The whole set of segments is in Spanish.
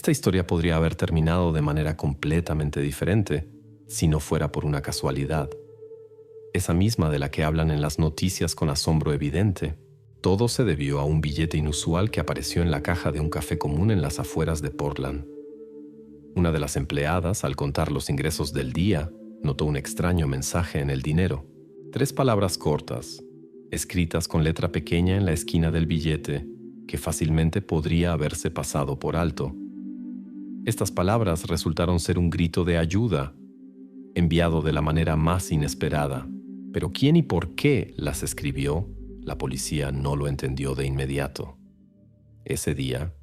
Esta historia podría haber terminado de manera completamente diferente si no fuera por una casualidad. Esa misma de la que hablan en las noticias con asombro evidente. Todo se debió a un billete inusual que apareció en la caja de un café común en las afueras de Portland. Una de las empleadas, al contar los ingresos del día, notó un extraño mensaje en el dinero. 3 palabras cortas, escritas con letra pequeña en la esquina del billete, que fácilmente podría haberse pasado por alto. Estas palabras resultaron ser un grito de ayuda, enviado de la manera más inesperada. Pero quién y por qué las escribió, la policía no lo entendió de inmediato. Ese día,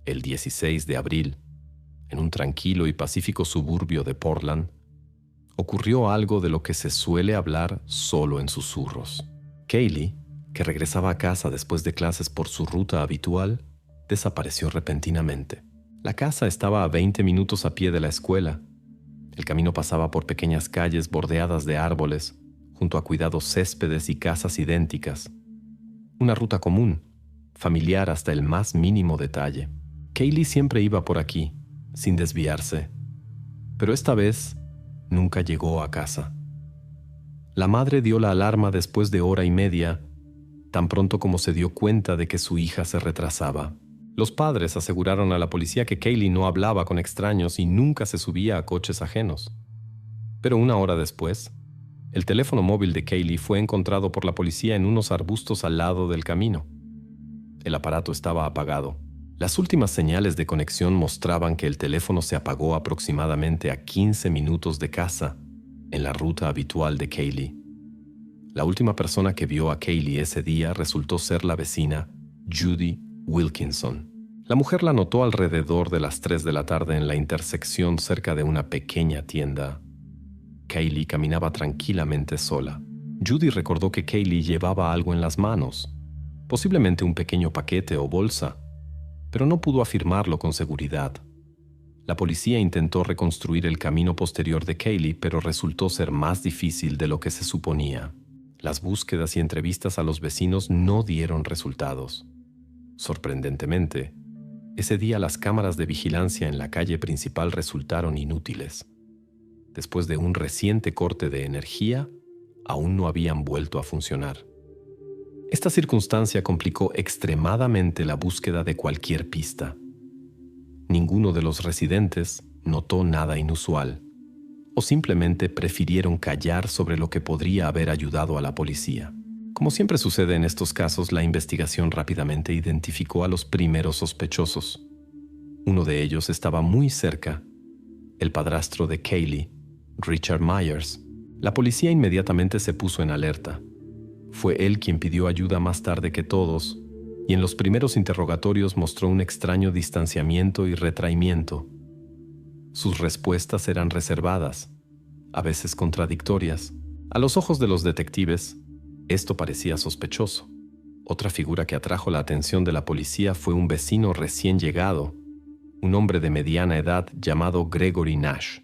el 16 de abril, en un tranquilo y pacífico suburbio de Portland, ocurrió algo de lo que se suele hablar solo en susurros. Kaylee, que regresaba a casa después de clases por su ruta habitual, desapareció repentinamente. La casa estaba a 20 minutos a pie de la escuela. El camino pasaba por pequeñas calles bordeadas de árboles, junto a cuidados céspedes y casas idénticas. Una ruta común, familiar hasta el más mínimo detalle. Kaylee siempre iba por aquí, sin desviarse. Pero esta vez, nunca llegó a casa. La madre dio la alarma después de 1:30, tan pronto como se dio cuenta de que su hija se retrasaba. Los padres aseguraron a la policía que Kaylee no hablaba con extraños y nunca se subía a coches ajenos. Pero 1 hora después, el teléfono móvil de Kaylee fue encontrado por la policía en unos arbustos al lado del camino. El aparato estaba apagado. Las últimas señales de conexión mostraban que el teléfono se apagó aproximadamente a 15 minutos de casa, en la ruta habitual de Kaylee. La última persona que vio a Kaylee ese día resultó ser la vecina Judy Wilkinson. La mujer la notó alrededor de las 3 de la tarde en la intersección cerca de una pequeña tienda. Kaylee caminaba tranquilamente sola. Judy recordó que Kaylee llevaba algo en las manos, posiblemente un pequeño paquete o bolsa, pero no pudo afirmarlo con seguridad. La policía intentó reconstruir el camino posterior de Kaylee, pero resultó ser más difícil de lo que se suponía. Las búsquedas y entrevistas a los vecinos no dieron resultados. Sorprendentemente, ese día las cámaras de vigilancia en la calle principal resultaron inútiles. Después de un reciente corte de energía, aún no habían vuelto a funcionar. Esta circunstancia complicó extremadamente la búsqueda de cualquier pista. Ninguno de los residentes notó nada inusual, o simplemente prefirieron callar sobre lo que podría haber ayudado a la policía. Como siempre sucede en estos casos, la investigación rápidamente identificó a los primeros sospechosos. Uno de ellos estaba muy cerca, el padrastro de Kaylee, Richard Myers. La policía inmediatamente se puso en alerta. Fue él quien pidió ayuda más tarde que todos, y en los primeros interrogatorios mostró un extraño distanciamiento y retraimiento. Sus respuestas eran reservadas, a veces contradictorias. A los ojos de los detectives, esto parecía sospechoso. Otra figura que atrajo la atención de la policía fue un vecino recién llegado, un hombre de mediana edad llamado Gregory Nash.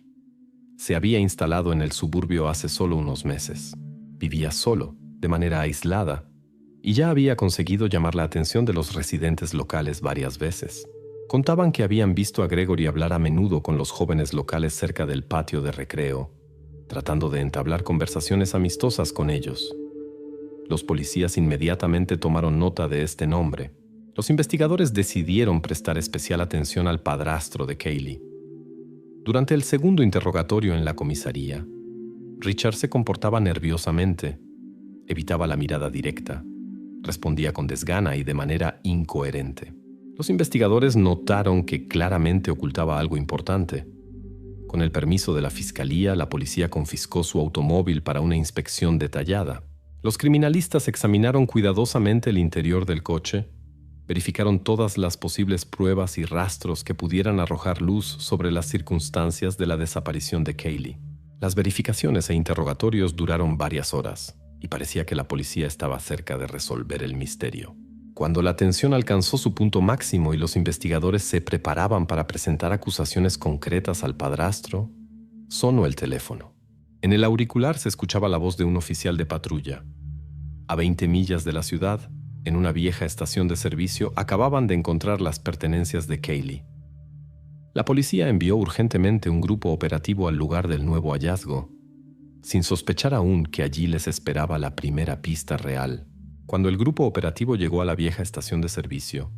Se había instalado en el suburbio hace solo unos meses. Vivía solo, de manera aislada, y ya había conseguido llamar la atención de los residentes locales varias veces. Contaban que habían visto a Gregory hablar a menudo con los jóvenes locales cerca del patio de recreo, tratando de entablar conversaciones amistosas con ellos. Los policías inmediatamente tomaron nota de este nombre. Los investigadores decidieron prestar especial atención al padrastro de Kaylee. Durante el segundo interrogatorio en la comisaría, Richard se comportaba nerviosamente, evitaba la mirada directa, respondía con desgana y de manera incoherente. Los investigadores notaron que claramente ocultaba algo importante. Con el permiso de la fiscalía, la policía confiscó su automóvil para una inspección detallada. Los criminalistas examinaron cuidadosamente el interior del coche, verificaron todas las posibles pruebas y rastros que pudieran arrojar luz sobre las circunstancias de la desaparición de Kaylee. Las verificaciones e interrogatorios duraron varias horas, y parecía que la policía estaba cerca de resolver el misterio. Cuando la tensión alcanzó su punto máximo y los investigadores se preparaban para presentar acusaciones concretas al padrastro, sonó el teléfono. En el auricular se escuchaba la voz de un oficial de patrulla. A 20 millas de la ciudad, en una vieja estación de servicio, acababan de encontrar las pertenencias de Kaylee. La policía envió urgentemente un grupo operativo al lugar del nuevo hallazgo, sin sospechar aún que allí les esperaba la primera pista real. Cuando el grupo operativo llegó a la vieja estación de servicio,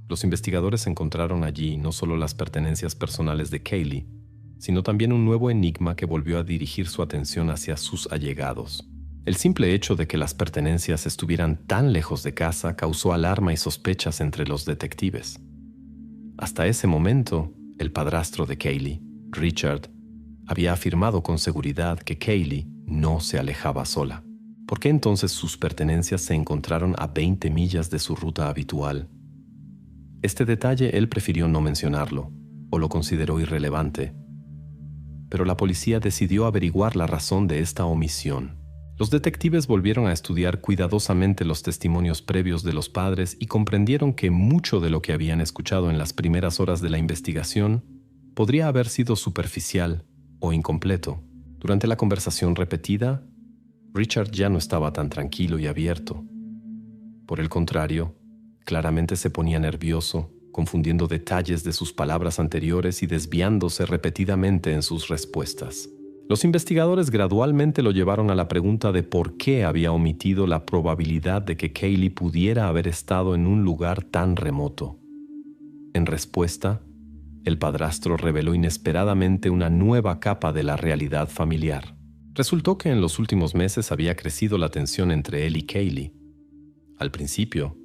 los investigadores encontraron allí no solo las pertenencias personales de Kaylee, sino también un nuevo enigma que volvió a dirigir su atención hacia sus allegados. El simple hecho de que las pertenencias estuvieran tan lejos de casa causó alarma y sospechas entre los detectives. Hasta ese momento, el padrastro de Kaylee, Richard, había afirmado con seguridad que Kaylee no se alejaba sola. ¿Por qué entonces sus pertenencias se encontraron a 20 millas de su ruta habitual? Este detalle él prefirió no mencionarlo, o lo consideró irrelevante. Pero la policía decidió averiguar la razón de esta omisión. Los detectives volvieron a estudiar cuidadosamente los testimonios previos de los padres y comprendieron que mucho de lo que habían escuchado en las primeras horas de la investigación podría haber sido superficial o incompleto. Durante la conversación repetida, Richard ya no estaba tan tranquilo y abierto. Por el contrario, claramente se ponía nervioso, confundiendo detalles de sus palabras anteriores y desviándose repetidamente en sus respuestas. Los investigadores gradualmente lo llevaron a la pregunta de por qué había omitido la probabilidad de que Kaylee pudiera haber estado en un lugar tan remoto. En respuesta, el padrastro reveló inesperadamente una nueva capa de la realidad familiar. Resultó que en los últimos meses había crecido la tensión entre él y Kaylee. Al principio,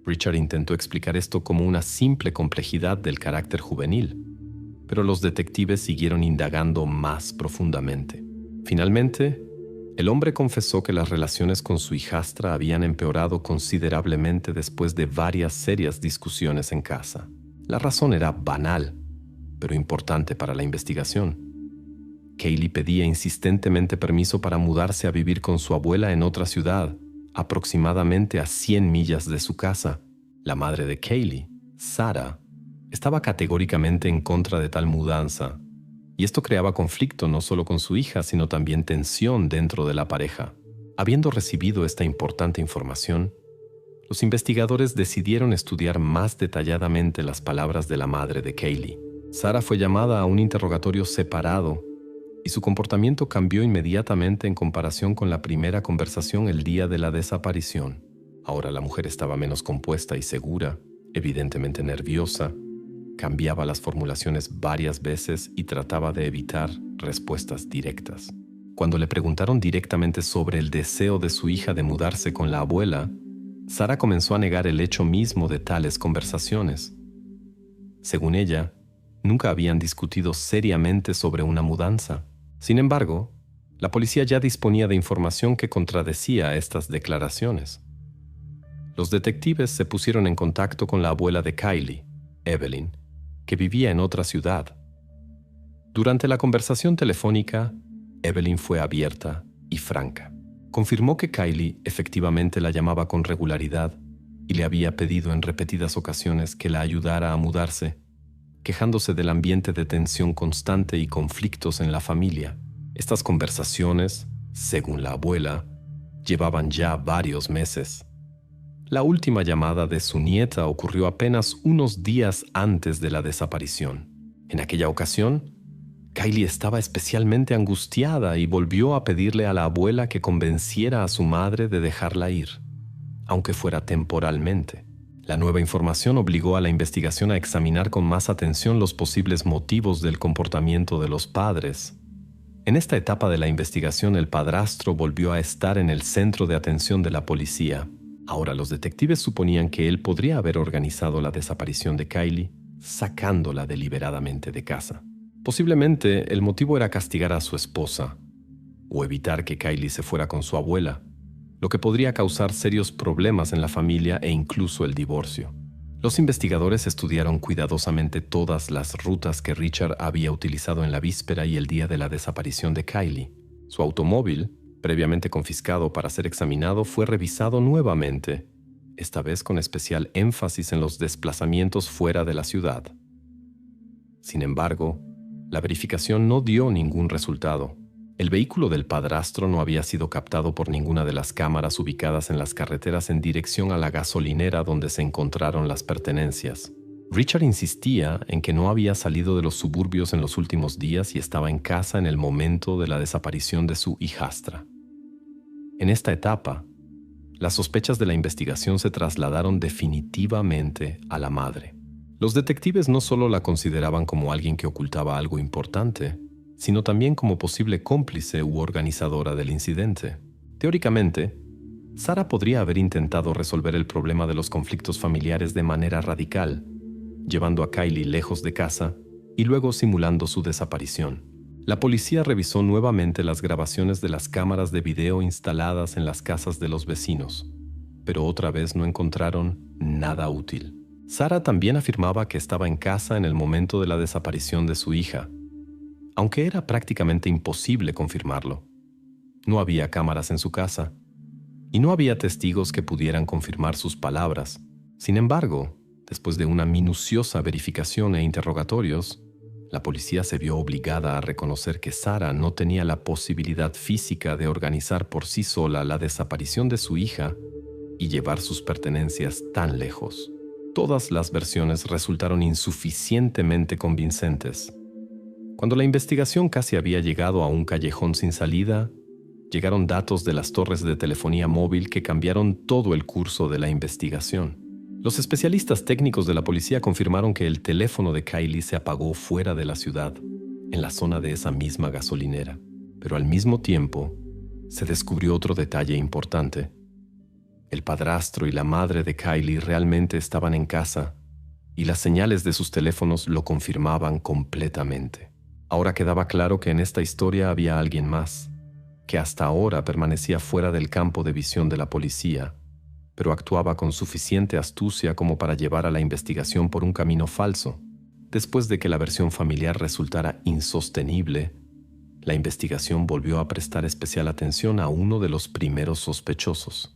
Richard intentó explicar esto como una simple complejidad del carácter juvenil, pero los detectives siguieron indagando más profundamente. Finalmente, el hombre confesó que las relaciones con su hijastra habían empeorado considerablemente después de varias serias discusiones en casa. La razón era banal, pero importante para la investigación. Kaylee pedía insistentemente permiso para mudarse a vivir con su abuela en otra ciudad, aproximadamente a 100 millas de su casa. La madre de Kaylee, Sarah, estaba categóricamente en contra de tal mudanza, y esto creaba conflicto no solo con su hija, sino también tensión dentro de la pareja. Habiendo recibido esta importante información, los investigadores decidieron estudiar más detalladamente las palabras de la madre de Kaylee. Sarah fue llamada a un interrogatorio separado y su comportamiento cambió inmediatamente en comparación con la primera conversación el día de la desaparición. Ahora la mujer estaba menos compuesta y segura, evidentemente nerviosa, cambiaba las formulaciones varias veces y trataba de evitar respuestas directas. Cuando le preguntaron directamente sobre el deseo de su hija de mudarse con la abuela, Sarah comenzó a negar el hecho mismo de tales conversaciones. Según ella, nunca habían discutido seriamente sobre una mudanza. Sin embargo, la policía ya disponía de información que contradecía estas declaraciones. Los detectives se pusieron en contacto con la abuela de Kaylee, Evelyn, que vivía en otra ciudad. Durante la conversación telefónica, Evelyn fue abierta y franca. Confirmó que Kaylee efectivamente la llamaba con regularidad y le había pedido en repetidas ocasiones que la ayudara a mudarse, quejándose del ambiente de tensión constante y conflictos en la familia. Estas conversaciones, según la abuela, llevaban ya varios meses. La última llamada de su nieta ocurrió apenas unos días antes de la desaparición. En aquella ocasión, Kaylee estaba especialmente angustiada y volvió a pedirle a la abuela que convenciera a su madre de dejarla ir, aunque fuera temporalmente. La nueva información obligó a la investigación a examinar con más atención los posibles motivos del comportamiento de los padres. En esta etapa de la investigación, el padrastro volvió a estar en el centro de atención de la policía. Ahora los detectives suponían que él podría haber organizado la desaparición de Kaylee, sacándola deliberadamente de casa. Posiblemente el motivo era castigar a su esposa o evitar que Kaylee se fuera con su abuela, lo que podría causar serios problemas en la familia e incluso el divorcio. Los investigadores estudiaron cuidadosamente todas las rutas que Richard había utilizado en la víspera y el día de la desaparición de Kaylee. Su automóvil, previamente confiscado para ser examinado, fue revisado nuevamente, esta vez con especial énfasis en los desplazamientos fuera de la ciudad. Sin embargo, la verificación no dio ningún resultado. El vehículo del padrastro no había sido captado por ninguna de las cámaras ubicadas en las carreteras en dirección a la gasolinera donde se encontraron las pertenencias. Richard insistía en que no había salido de los suburbios en los últimos días y estaba en casa en el momento de la desaparición de su hijastra. En esta etapa, las sospechas de la investigación se trasladaron definitivamente a la madre. Los detectives no solo la consideraban como alguien que ocultaba algo importante, sino también como posible cómplice u organizadora del incidente. Teóricamente, Sarah podría haber intentado resolver el problema de los conflictos familiares de manera radical, llevando a Kylie lejos de casa y luego simulando su desaparición. La policía revisó nuevamente las grabaciones de las cámaras de video instaladas en las casas de los vecinos, pero otra vez no encontraron nada útil. Sarah también afirmaba que estaba en casa en el momento de la desaparición de su hija, aunque era prácticamente imposible confirmarlo. No había cámaras en su casa y no había testigos que pudieran confirmar sus palabras. Sin embargo, después de una minuciosa verificación e interrogatorios, la policía se vio obligada a reconocer que Sarah no tenía la posibilidad física de organizar por sí sola la desaparición de su hija y llevar sus pertenencias tan lejos. Todas las versiones resultaron insuficientemente convincentes. Cuando la investigación casi había llegado a un callejón sin salida, llegaron datos de las torres de telefonía móvil que cambiaron todo el curso de la investigación. Los especialistas técnicos de la policía confirmaron que el teléfono de Kylie se apagó fuera de la ciudad, en la zona de esa misma gasolinera. Pero al mismo tiempo, se descubrió otro detalle importante. El padrastro y la madre de Kylie realmente estaban en casa, y las señales de sus teléfonos lo confirmaban completamente. Ahora quedaba claro que en esta historia había alguien más, que hasta ahora permanecía fuera del campo de visión de la policía, pero actuaba con suficiente astucia como para llevar a la investigación por un camino falso. Después de que la versión familiar resultara insostenible, la investigación volvió a prestar especial atención a uno de los primeros sospechosos,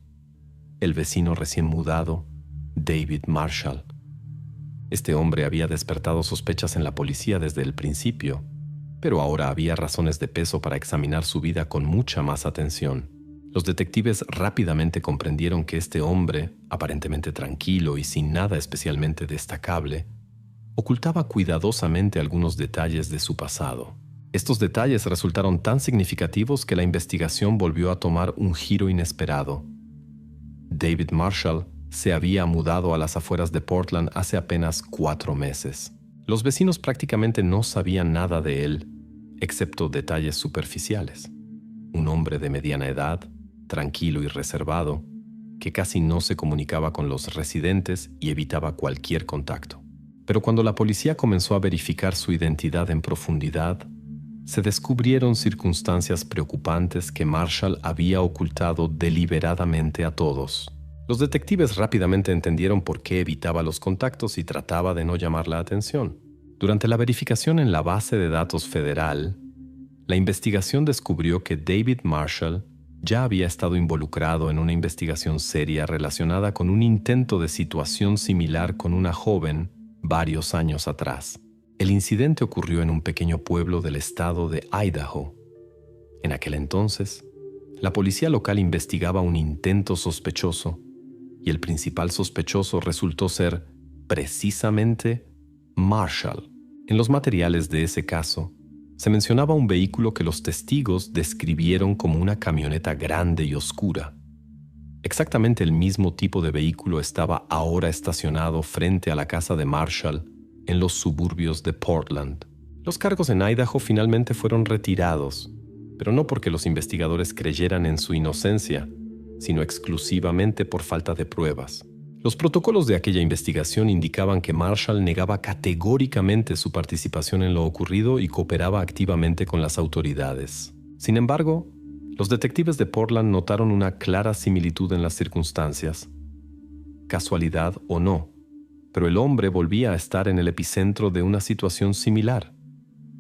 el vecino recién mudado, David Marshall. Este hombre había despertado sospechas en la policía desde el principio, pero ahora había razones de peso para examinar su vida con mucha más atención. Los detectives rápidamente comprendieron que este hombre, aparentemente tranquilo y sin nada especialmente destacable, ocultaba cuidadosamente algunos detalles de su pasado. Estos detalles resultaron tan significativos que la investigación volvió a tomar un giro inesperado. David Marshall se había mudado a las afueras de Portland hace apenas 4 meses. Los vecinos prácticamente no sabían nada de él, excepto detalles superficiales. Un hombre de mediana edad, tranquilo y reservado, que casi no se comunicaba con los residentes y evitaba cualquier contacto. Pero cuando la policía comenzó a verificar su identidad en profundidad, se descubrieron circunstancias preocupantes que Marshall había ocultado deliberadamente a todos. Los detectives rápidamente entendieron por qué evitaba los contactos y trataba de no llamar la atención. Durante la verificación en la base de datos federal, la investigación descubrió que David Marshall ya había estado involucrado en una investigación seria relacionada con un intento de situación similar con una joven varios años atrás. El incidente ocurrió en un pequeño pueblo del estado de Idaho. En aquel entonces, la policía local investigaba un intento sospechoso y el principal sospechoso resultó ser precisamente Marshall. En los materiales de ese caso, se mencionaba un vehículo que los testigos describieron como una camioneta grande y oscura. Exactamente el mismo tipo de vehículo estaba ahora estacionado frente a la casa de Marshall en los suburbios de Portland. Los cargos en Idaho finalmente fueron retirados, pero no porque los investigadores creyeran en su inocencia, sino exclusivamente por falta de pruebas. Los protocolos de aquella investigación indicaban que Marshall negaba categóricamente su participación en lo ocurrido y cooperaba activamente con las autoridades. Sin embargo, los detectives de Portland notaron una clara similitud en las circunstancias. Casualidad o no, pero el hombre volvía a estar en el epicentro de una situación similar,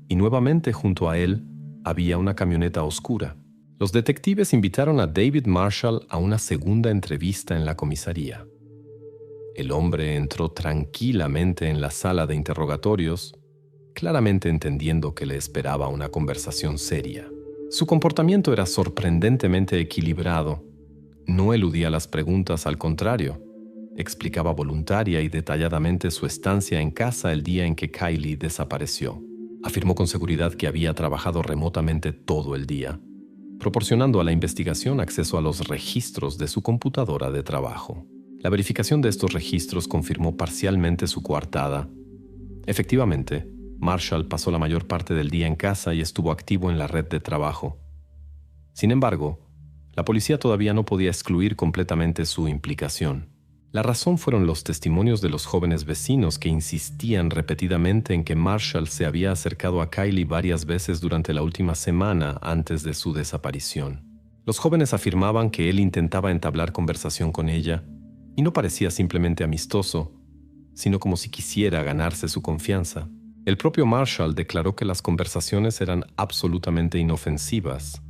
y nuevamente junto a él había una camioneta oscura. Los detectives invitaron a David Marshall a una segunda entrevista en la comisaría. El hombre entró tranquilamente en la sala de interrogatorios, claramente entendiendo que le esperaba una conversación seria. Su comportamiento era sorprendentemente equilibrado. No eludía las preguntas, al contrario. Explicaba voluntaria y detalladamente su estancia en casa el día en que Kylie desapareció. Afirmó con seguridad que había trabajado remotamente todo el día, proporcionando a la investigación acceso a los registros de su computadora de trabajo. La verificación de estos registros confirmó parcialmente su coartada. Efectivamente, Marshall pasó la mayor parte del día en casa y estuvo activo en la red de trabajo. Sin embargo, la policía todavía no podía excluir completamente su implicación. La razón fueron los testimonios de los jóvenes vecinos que insistían repetidamente en que Marshall se había acercado a Kylie varias veces durante la última semana antes de su desaparición. Los jóvenes afirmaban que él intentaba entablar conversación con ella y no parecía simplemente amistoso, sino como si quisiera ganarse su confianza. El propio Marshall declaró que las conversaciones eran absolutamente inofensivas.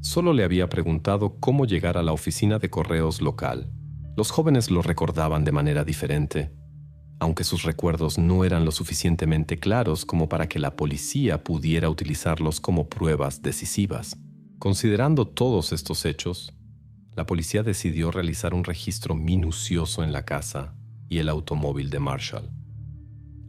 Solo le había preguntado cómo llegar a la oficina de correos local. Los jóvenes lo recordaban de manera diferente, aunque sus recuerdos no eran lo suficientemente claros como para que la policía pudiera utilizarlos como pruebas decisivas. Considerando todos estos hechos, la policía decidió realizar un registro minucioso en la casa y el automóvil de Marshall.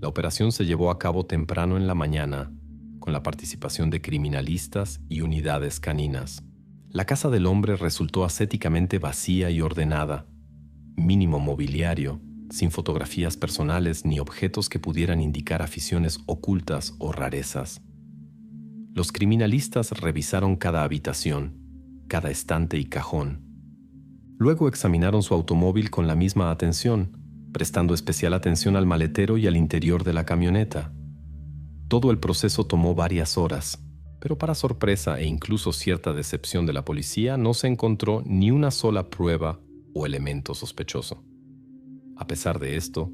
La operación se llevó a cabo temprano en la mañana, con la participación de criminalistas y unidades caninas. La casa del hombre resultó ascéticamente vacía y ordenada, mínimo mobiliario, sin fotografías personales ni objetos que pudieran indicar aficiones ocultas o rarezas. Los criminalistas revisaron cada habitación, cada estante y cajón. Luego examinaron su automóvil con la misma atención, prestando especial atención al maletero y al interior de la camioneta. Todo el proceso tomó varias horas, pero para sorpresa e incluso cierta decepción de la policía no se encontró ni una sola prueba o elemento sospechoso. A pesar de esto,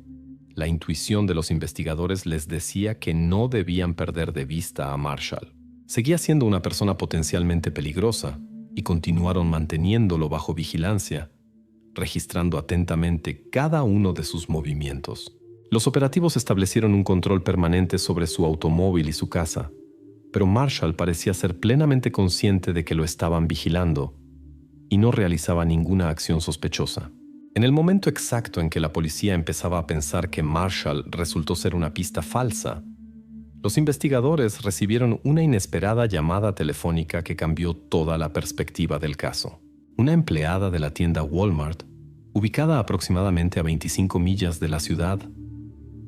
la intuición de los investigadores les decía que no debían perder de vista a Marshall. Seguía siendo una persona potencialmente peligrosa y continuaron manteniéndolo bajo vigilancia, registrando atentamente cada uno de sus movimientos. Los operativos establecieron un control permanente sobre su automóvil y su casa, pero Marshall parecía ser plenamente consciente de que lo estaban vigilando y no realizaba ninguna acción sospechosa. En el momento exacto en que la policía empezaba a pensar que Marshall resultó ser una pista falsa, los investigadores recibieron una inesperada llamada telefónica que cambió toda la perspectiva del caso. Una empleada de la tienda Walmart, ubicada aproximadamente a 25 millas de la ciudad,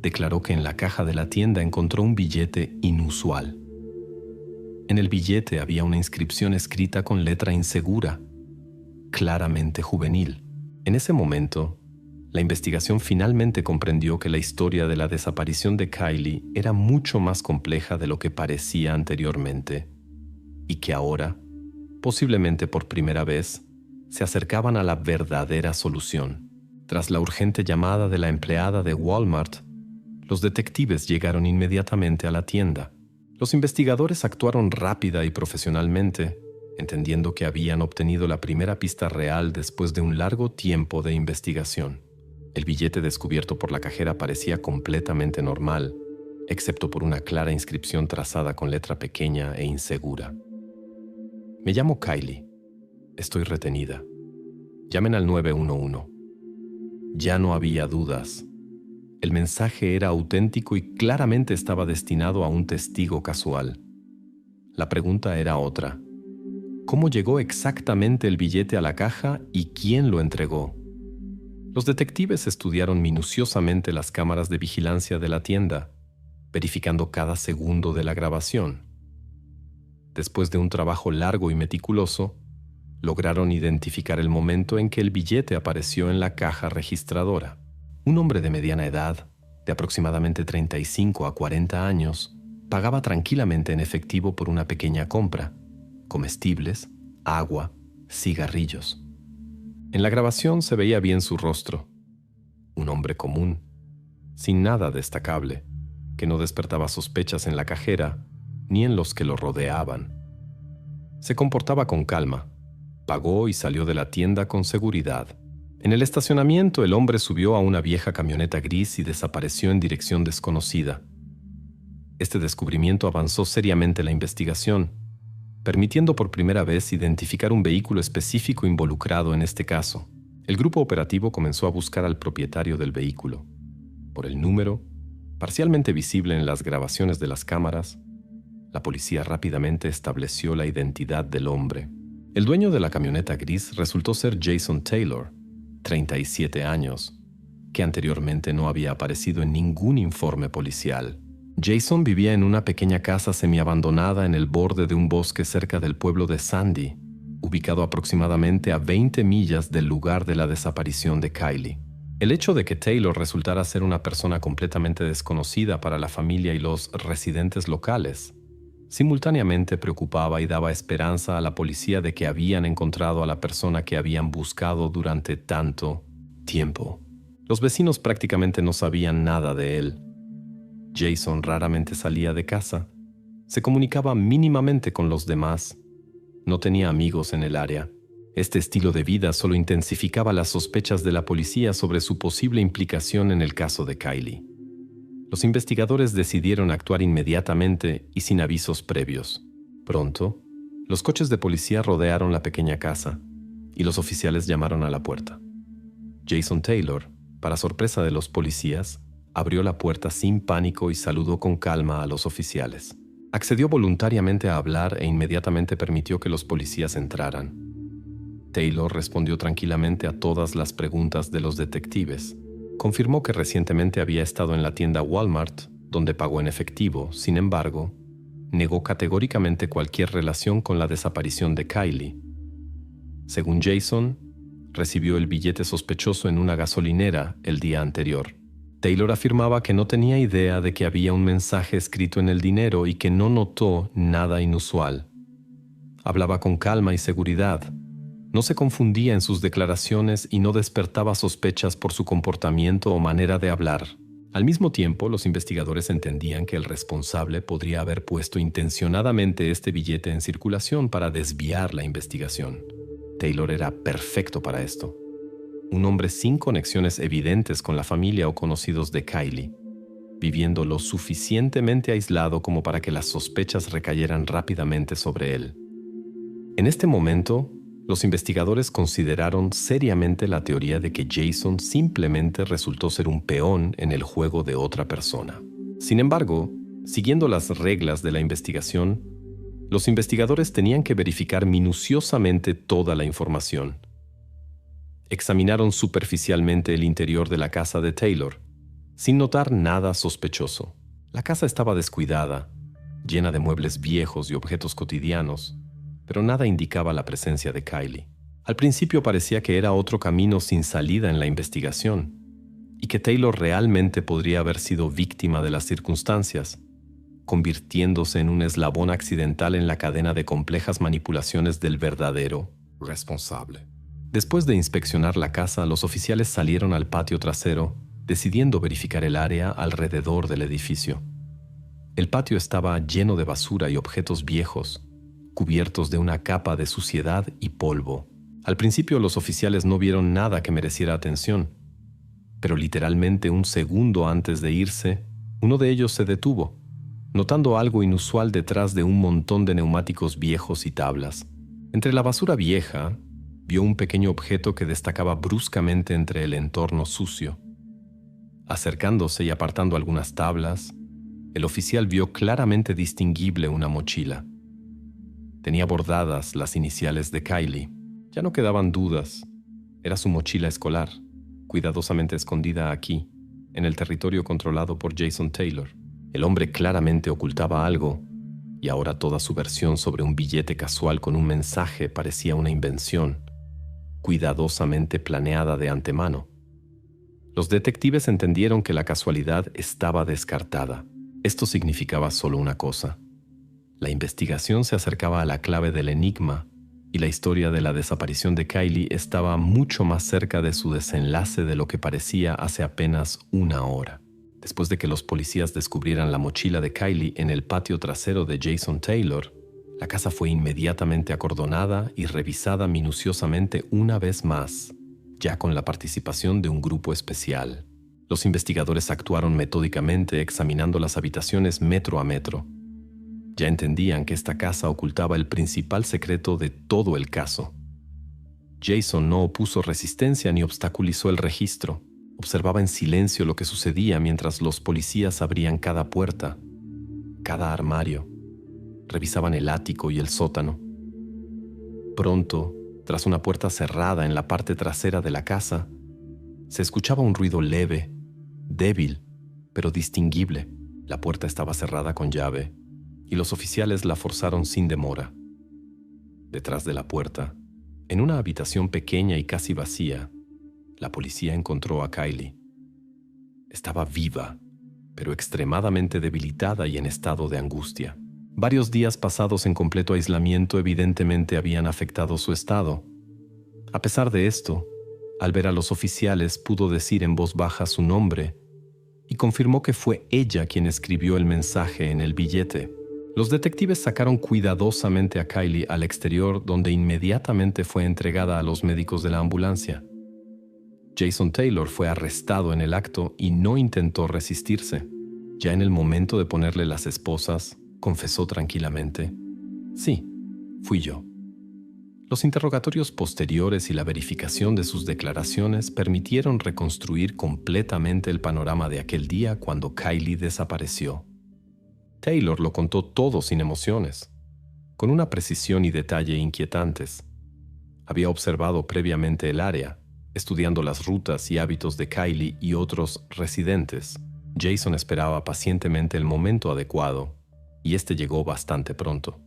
declaró que en la caja de la tienda encontró un billete inusual. En el billete había una inscripción escrita con letra insegura, claramente juvenil. En ese momento, la investigación finalmente comprendió que la historia de la desaparición de Kylie era mucho más compleja de lo que parecía anteriormente, y que ahora, posiblemente por primera vez, se acercaban a la verdadera solución. Tras la urgente llamada de la empleada de Walmart, los detectives llegaron inmediatamente a la tienda. Los investigadores actuaron rápida y profesionalmente, entendiendo que habían obtenido la primera pista real después de un largo tiempo de investigación. El billete descubierto por la cajera parecía completamente normal, excepto por una clara inscripción trazada con letra pequeña e insegura. Me llamo Kylie. Estoy retenida. Llamen al 911. Ya no había dudas. El mensaje era auténtico y claramente estaba destinado a un testigo casual. La pregunta era otra. ¿Cómo llegó exactamente el billete a la caja y quién lo entregó? Los detectives estudiaron minuciosamente las cámaras de vigilancia de la tienda, verificando cada segundo de la grabación. Después de un trabajo largo y meticuloso, lograron identificar el momento en que el billete apareció en la caja registradora. Un hombre de mediana edad, de aproximadamente 35 a 40 años, pagaba tranquilamente en efectivo por una pequeña compra: comestibles, agua, cigarrillos. En la grabación se veía bien su rostro. Un hombre común, sin nada destacable, que no despertaba sospechas en la cajera ni en los que lo rodeaban. Se comportaba con calma, pagó y salió de la tienda con seguridad. En el estacionamiento, el hombre subió a una vieja camioneta gris y desapareció en dirección desconocida. Este descubrimiento avanzó seriamente la investigación, permitiendo por primera vez identificar un vehículo específico involucrado en este caso. El grupo operativo comenzó a buscar al propietario del vehículo. Por el número, parcialmente visible en las grabaciones de las cámaras, la policía rápidamente estableció la identidad del hombre. El dueño de la camioneta gris resultó ser Jason Taylor, 37 años, que anteriormente no había aparecido en ningún informe policial. Jason vivía en una pequeña casa semiabandonada en el borde de un bosque cerca del pueblo de Sandy, ubicado aproximadamente a 20 millas del lugar de la desaparición de Kylie. El hecho de que Taylor resultara ser una persona completamente desconocida para la familia y los residentes locales simultáneamente preocupaba y daba esperanza a la policía de que habían encontrado a la persona que habían buscado durante tanto tiempo. Los vecinos prácticamente no sabían nada de él. Jason raramente salía de casa, se comunicaba mínimamente con los demás, no tenía amigos en el área. Este estilo de vida solo intensificaba las sospechas de la policía sobre su posible implicación en el caso de Kylie. Los investigadores decidieron actuar inmediatamente y sin avisos previos. Pronto, los coches de policía rodearon la pequeña casa y los oficiales llamaron a la puerta. Jason Taylor, para sorpresa de los policías, abrió la puerta sin pánico y saludó con calma a los oficiales. Accedió voluntariamente a hablar e inmediatamente permitió que los policías entraran. Taylor respondió tranquilamente a todas las preguntas de los detectives. Confirmó que recientemente había estado en la tienda Walmart, donde pagó en efectivo. Sin embargo, negó categóricamente cualquier relación con la desaparición de Kylie. Según Jason, recibió el billete sospechoso en una gasolinera el día anterior. Taylor afirmaba que no tenía idea de que había un mensaje escrito en el dinero y que no notó nada inusual. Hablaba con calma y seguridad. No se confundía en sus declaraciones y no despertaba sospechas por su comportamiento o manera de hablar. Al mismo tiempo, los investigadores entendían que el responsable podría haber puesto intencionadamente este billete en circulación para desviar la investigación. Taylor era perfecto para esto. Un hombre sin conexiones evidentes con la familia o conocidos de Kylie, viviendo lo suficientemente aislado como para que las sospechas recayeran rápidamente sobre él. En este momento, los investigadores consideraron seriamente la teoría de que Jason simplemente resultó ser un peón en el juego de otra persona. Sin embargo, siguiendo las reglas de la investigación, los investigadores tenían que verificar minuciosamente toda la información. Examinaron superficialmente el interior de la casa de Taylor, sin notar nada sospechoso. La casa estaba descuidada, llena de muebles viejos y objetos cotidianos, pero nada indicaba la presencia de Kylie. Al principio parecía que era otro camino sin salida en la investigación, y que Taylor realmente podría haber sido víctima de las circunstancias, convirtiéndose en un eslabón accidental en la cadena de complejas manipulaciones del verdadero responsable. Después de inspeccionar la casa, los oficiales salieron al patio trasero, decidiendo verificar el área alrededor del edificio. El patio estaba lleno de basura y objetos viejos, cubiertos de una capa de suciedad y polvo. Al principio los oficiales no vieron nada que mereciera atención, pero literalmente un segundo antes de irse, uno de ellos se detuvo, notando algo inusual detrás de un montón de neumáticos viejos y tablas. Entre la basura vieja, vio un pequeño objeto que destacaba bruscamente entre el entorno sucio. Acercándose y apartando algunas tablas, el oficial vio claramente distinguible una mochila. Tenía bordadas las iniciales de Kylie. Ya no quedaban dudas. Era su mochila escolar, cuidadosamente escondida aquí, en el territorio controlado por Jason Taylor. El hombre claramente ocultaba algo, y ahora toda su versión sobre un billete casual con un mensaje parecía una invención, cuidadosamente planeada de antemano. Los detectives entendieron que la casualidad estaba descartada. Esto significaba solo una cosa. La investigación se acercaba a la clave del enigma y la historia de la desaparición de Kylie estaba mucho más cerca de su desenlace de lo que parecía hace apenas una hora. Después de que los policías descubrieran la mochila de Kylie en el patio trasero de Jason Taylor, la casa fue inmediatamente acordonada y revisada minuciosamente una vez más, ya con la participación de un grupo especial. Los investigadores actuaron metódicamente examinando las habitaciones metro a metro. Ya entendían que esta casa ocultaba el principal secreto de todo el caso. Jason no opuso resistencia ni obstaculizó el registro. Observaba en silencio lo que sucedía mientras los policías abrían cada puerta, cada armario. Revisaban el ático y el sótano. Pronto, tras una puerta cerrada en la parte trasera de la casa, se escuchaba un ruido leve, débil, pero distinguible. La puerta estaba cerrada con llave y los oficiales la forzaron sin demora. Detrás de la puerta, en una habitación pequeña y casi vacía, la policía encontró a Kylie. Estaba viva, pero extremadamente debilitada y en estado de angustia. Varios días pasados en completo aislamiento evidentemente habían afectado su estado. A pesar de esto, al ver a los oficiales pudo decir en voz baja su nombre y confirmó que fue ella quien escribió el mensaje en el billete. Los detectives sacaron cuidadosamente a Kylie al exterior, donde inmediatamente fue entregada a los médicos de la ambulancia. Jason Taylor fue arrestado en el acto y no intentó resistirse. Ya en el momento de ponerle las esposas, confesó tranquilamente: «Sí, fui yo». Los interrogatorios posteriores y la verificación de sus declaraciones permitieron reconstruir completamente el panorama de aquel día cuando Kylie desapareció. Taylor lo contó todo sin emociones, con una precisión y detalle inquietantes. Había observado previamente el área, estudiando las rutas y hábitos de Kylie y otros residentes. Jason esperaba pacientemente el momento adecuado, y este llegó bastante pronto.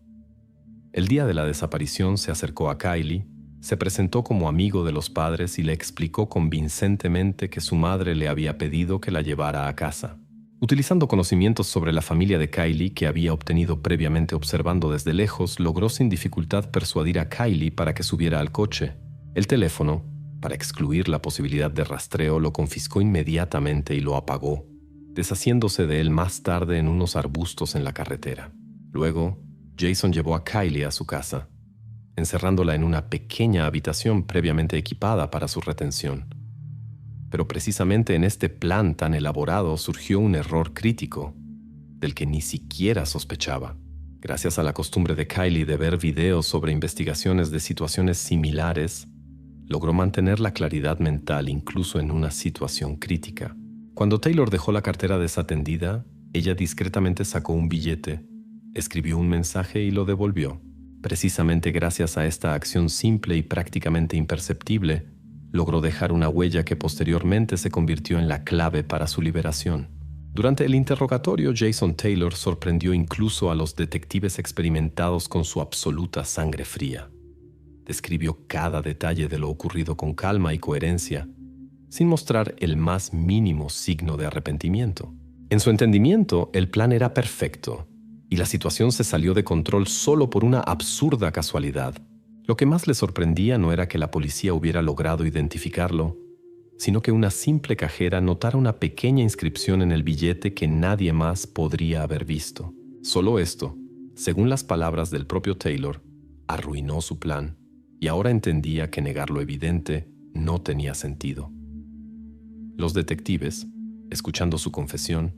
El día de la desaparición se acercó a Kylie, se presentó como amigo de los padres y le explicó convincentemente que su madre le había pedido que la llevara a casa. Utilizando conocimientos sobre la familia de Kylie que había obtenido previamente observando desde lejos, logró sin dificultad persuadir a Kylie para que subiera al coche. El teléfono, para excluir la posibilidad de rastreo, lo confiscó inmediatamente y lo apagó, deshaciéndose de él más tarde en unos arbustos en la carretera. Luego, Jason llevó a Kylie a su casa, encerrándola en una pequeña habitación previamente equipada para su retención. Pero precisamente en este plan tan elaborado surgió un error crítico, del que ni siquiera sospechaba. Gracias a la costumbre de Kylie de ver videos sobre investigaciones de situaciones similares, logró mantener la claridad mental incluso en una situación crítica. Cuando Taylor dejó la cartera desatendida, ella discretamente sacó un billete, escribió un mensaje y lo devolvió. Precisamente gracias a esta acción simple y prácticamente imperceptible, logró dejar una huella que posteriormente se convirtió en la clave para su liberación. Durante el interrogatorio, Jason Taylor sorprendió incluso a los detectives experimentados con su absoluta sangre fría. Describió cada detalle de lo ocurrido con calma y coherencia, sin mostrar el más mínimo signo de arrepentimiento. En su entendimiento, el plan era perfecto, y la situación se salió de control solo por una absurda casualidad. Lo que más le sorprendía no era que la policía hubiera logrado identificarlo, sino que una simple cajera notara una pequeña inscripción en el billete que nadie más podría haber visto. Solo esto, según las palabras del propio Taylor, arruinó su plan, y ahora entendía que negar lo evidente no tenía sentido. Los detectives, escuchando su confesión,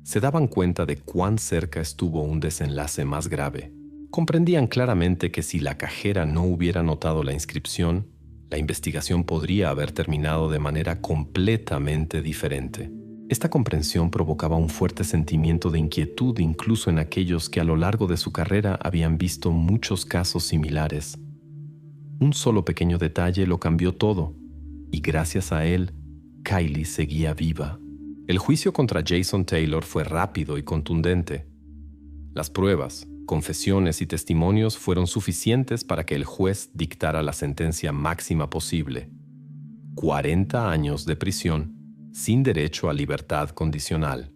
se daban cuenta de cuán cerca estuvo un desenlace más grave. Comprendían claramente que si la cajera no hubiera notado la inscripción, la investigación podría haber terminado de manera completamente diferente. Esta comprensión provocaba un fuerte sentimiento de inquietud incluso en aquellos que a lo largo de su carrera habían visto muchos casos similares. Un solo pequeño detalle lo cambió todo, y gracias a él, Kylie seguía viva. El juicio contra Jason Taylor fue rápido y contundente. Las pruebas, confesiones y testimonios fueron suficientes para que el juez dictara la sentencia máxima posible: 40 años de prisión sin derecho a libertad condicional.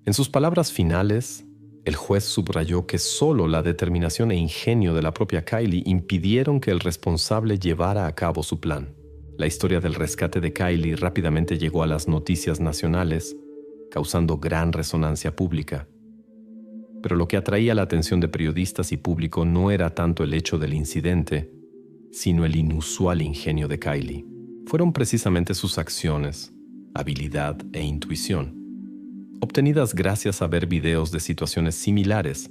En sus palabras finales, el juez subrayó que solo la determinación e ingenio de la propia Kylie impidieron que el responsable llevara a cabo su plan. La historia del rescate de Kylie rápidamente llegó a las noticias nacionales, causando gran resonancia pública. Pero lo que atraía la atención de periodistas y público no era tanto el hecho del incidente, sino el inusual ingenio de Kylie. Fueron precisamente sus acciones, habilidad e intuición, obtenidas gracias a ver videos de situaciones similares,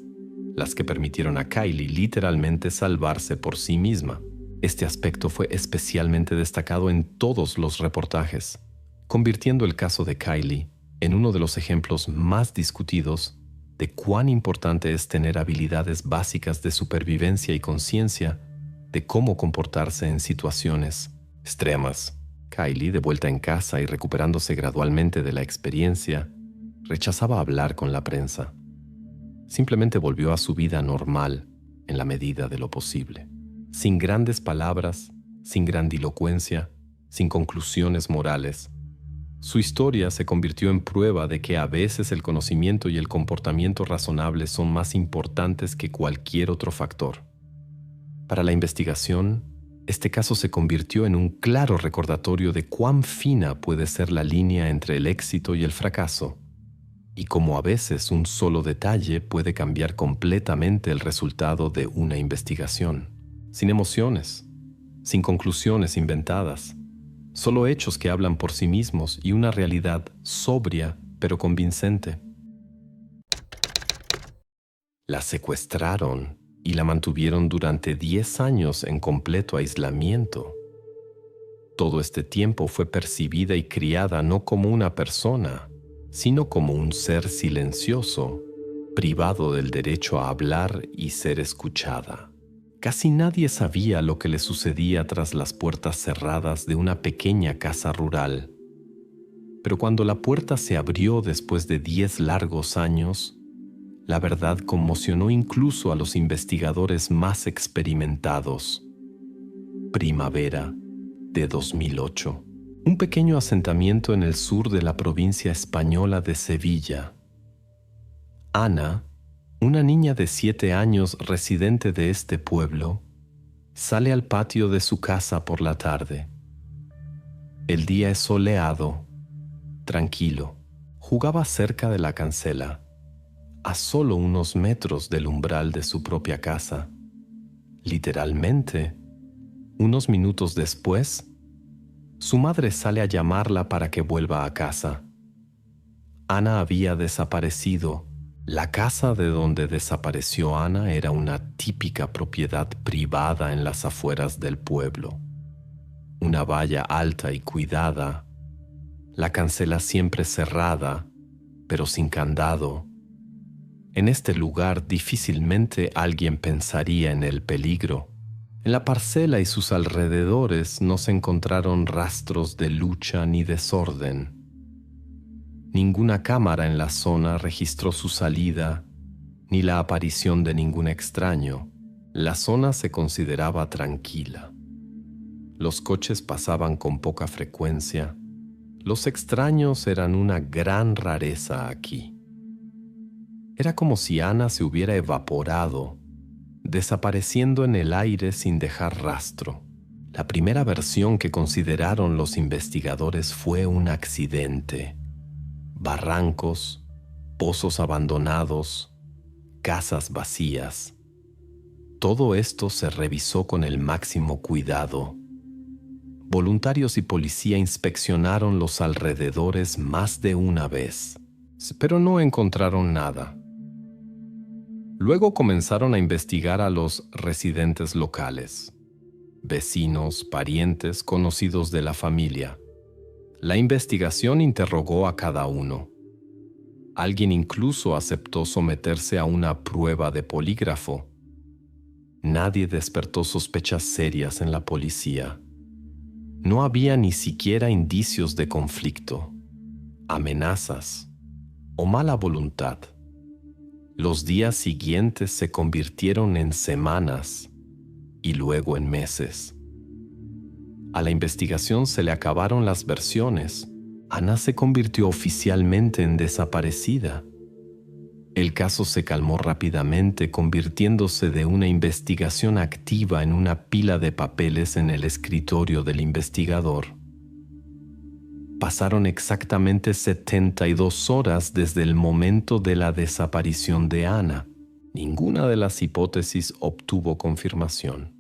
las que permitieron a Kylie literalmente salvarse por sí misma. Este aspecto fue especialmente destacado en todos los reportajes, convirtiendo el caso de Kylie en uno de los ejemplos más discutidos de cuán importante es tener habilidades básicas de supervivencia y conciencia de cómo comportarse en situaciones extremas. Kylie, de vuelta en casa y recuperándose gradualmente de la experiencia, rechazaba hablar con la prensa. Simplemente volvió a su vida normal en la medida de lo posible, sin grandes palabras, sin grandilocuencia, sin conclusiones morales. Su historia se convirtió en prueba de que a veces el conocimiento y el comportamiento razonable son más importantes que cualquier otro factor. Para la investigación, este caso se convirtió en un claro recordatorio de cuán fina puede ser la línea entre el éxito y el fracaso, y cómo a veces un solo detalle puede cambiar completamente el resultado de una investigación, sin emociones, sin conclusiones inventadas, solo hechos que hablan por sí mismos y una realidad sobria pero convincente. La secuestraron y la mantuvieron durante 10 años en completo aislamiento. Todo este tiempo fue percibida y criada no como una persona, sino como un ser silencioso, privado del derecho a hablar y ser escuchada. Casi nadie sabía lo que le sucedía tras las puertas cerradas de una pequeña casa rural. Pero cuando la puerta se abrió después de 10 largos años, la verdad conmocionó incluso a los investigadores más experimentados. Primavera de 2008. Un pequeño asentamiento en el sur de la provincia española de Sevilla. Ana, una niña de 7 años residente de este pueblo, sale al patio de su casa por la tarde. El día es soleado, tranquilo. Jugaba cerca de la cancela, a solo unos metros del umbral de su propia casa. Literalmente, unos minutos después, su madre sale a llamarla para que vuelva a casa. Ana había desaparecido. La casa de donde desapareció Ana era una típica propiedad privada en las afueras del pueblo. Una valla alta y cuidada, la cancela siempre cerrada, pero sin candado. En este lugar difícilmente alguien pensaría en el peligro. En la parcela y sus alrededores no se encontraron rastros de lucha ni desorden. Ninguna cámara en la zona registró su salida, ni la aparición de ningún extraño. La zona se consideraba tranquila. Los coches pasaban con poca frecuencia. Los extraños eran una gran rareza aquí. Era como si Ana se hubiera evaporado, desapareciendo en el aire sin dejar rastro. La primera versión que consideraron los investigadores fue un accidente. Barrancos, pozos abandonados, casas vacías. Todo esto se revisó con el máximo cuidado. Voluntarios y policía inspeccionaron los alrededores más de una vez, pero no encontraron nada. Luego comenzaron a investigar a los residentes locales, vecinos, parientes, conocidos de la familia. La investigación interrogó a cada uno. Alguien incluso aceptó someterse a una prueba de polígrafo. Nadie despertó sospechas serias en la policía. No había ni siquiera indicios de conflicto, amenazas o mala voluntad. Los días siguientes se convirtieron en semanas y luego en meses. A la investigación se le acabaron las versiones. Ana se convirtió oficialmente en desaparecida. El caso se calmó rápidamente, convirtiéndose de una investigación activa en una pila de papeles en el escritorio del investigador. Pasaron exactamente 72 horas desde el momento de la desaparición de Ana. Ninguna de las hipótesis obtuvo confirmación.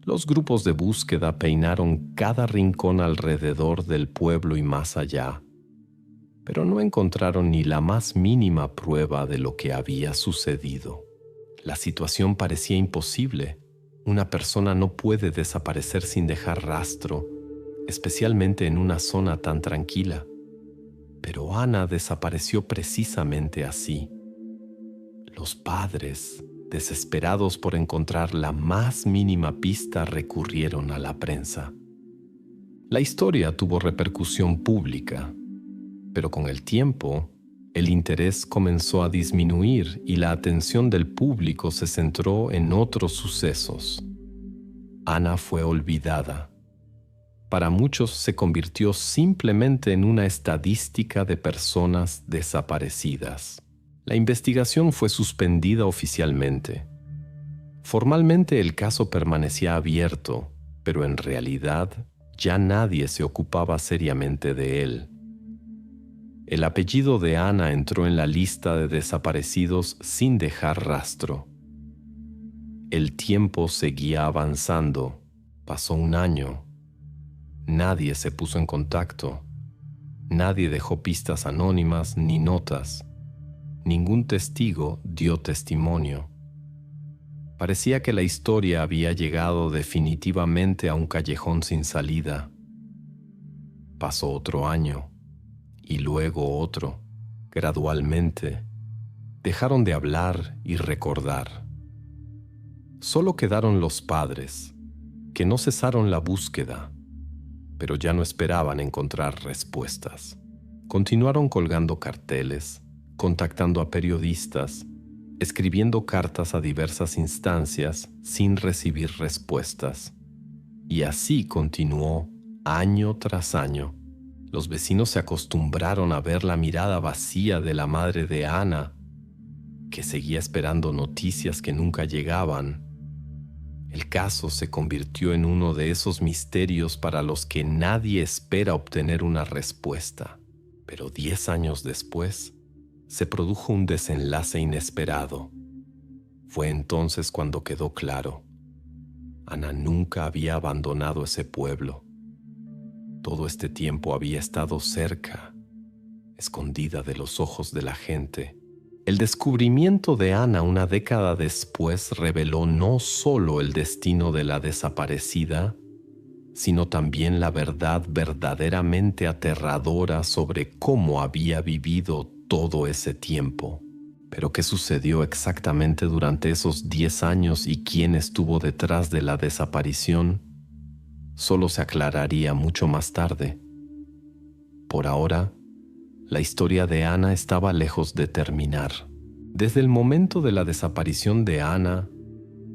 Los grupos de búsqueda peinaron cada rincón alrededor del pueblo y más allá, pero no encontraron ni la más mínima prueba de lo que había sucedido. La situación parecía imposible. Una persona no puede desaparecer sin dejar rastro, especialmente en una zona tan tranquila. Pero Ana desapareció precisamente así. Los padres, desesperados por encontrar la más mínima pista, recurrieron a la prensa. La historia tuvo repercusión pública, pero con el tiempo, el interés comenzó a disminuir y la atención del público se centró en otros sucesos. Ana fue olvidada. Para muchos se convirtió simplemente en una estadística de personas desaparecidas. La investigación fue suspendida oficialmente. Formalmente el caso permanecía abierto, pero en realidad ya nadie se ocupaba seriamente de él. El apellido de Ana entró en la lista de desaparecidos sin dejar rastro. El tiempo seguía avanzando. Pasó un año. Nadie se puso en contacto. Nadie dejó pistas anónimas ni notas. Ningún testigo dio testimonio. Parecía que la historia había llegado definitivamente a un callejón sin salida. Pasó otro año. Y luego otro. Gradualmente, dejaron de hablar y recordar. Solo quedaron los padres, que no cesaron la búsqueda, pero ya no esperaban encontrar respuestas. Continuaron colgando carteles, contactando a periodistas, escribiendo cartas a diversas instancias sin recibir respuestas. Y así continuó año tras año. Los vecinos se acostumbraron a ver la mirada vacía de la madre de Ana, que seguía esperando noticias que nunca llegaban. El caso se convirtió en uno de esos misterios para los que nadie espera obtener una respuesta. Pero 10 años después, se produjo un desenlace inesperado. Fue entonces cuando quedó claro. Ana nunca había abandonado ese pueblo. Todo este tiempo había estado cerca, escondida de los ojos de la gente. El descubrimiento de Ana una década después reveló no solo el destino de la desaparecida, sino también la verdad verdaderamente aterradora sobre cómo había vivido todo ese tiempo. Pero ¿qué sucedió exactamente durante esos 10 años y quién estuvo detrás de la desaparición? Solo se aclararía mucho más tarde. Por ahora, la historia de Ana estaba lejos de terminar. Desde el momento de la desaparición de Ana,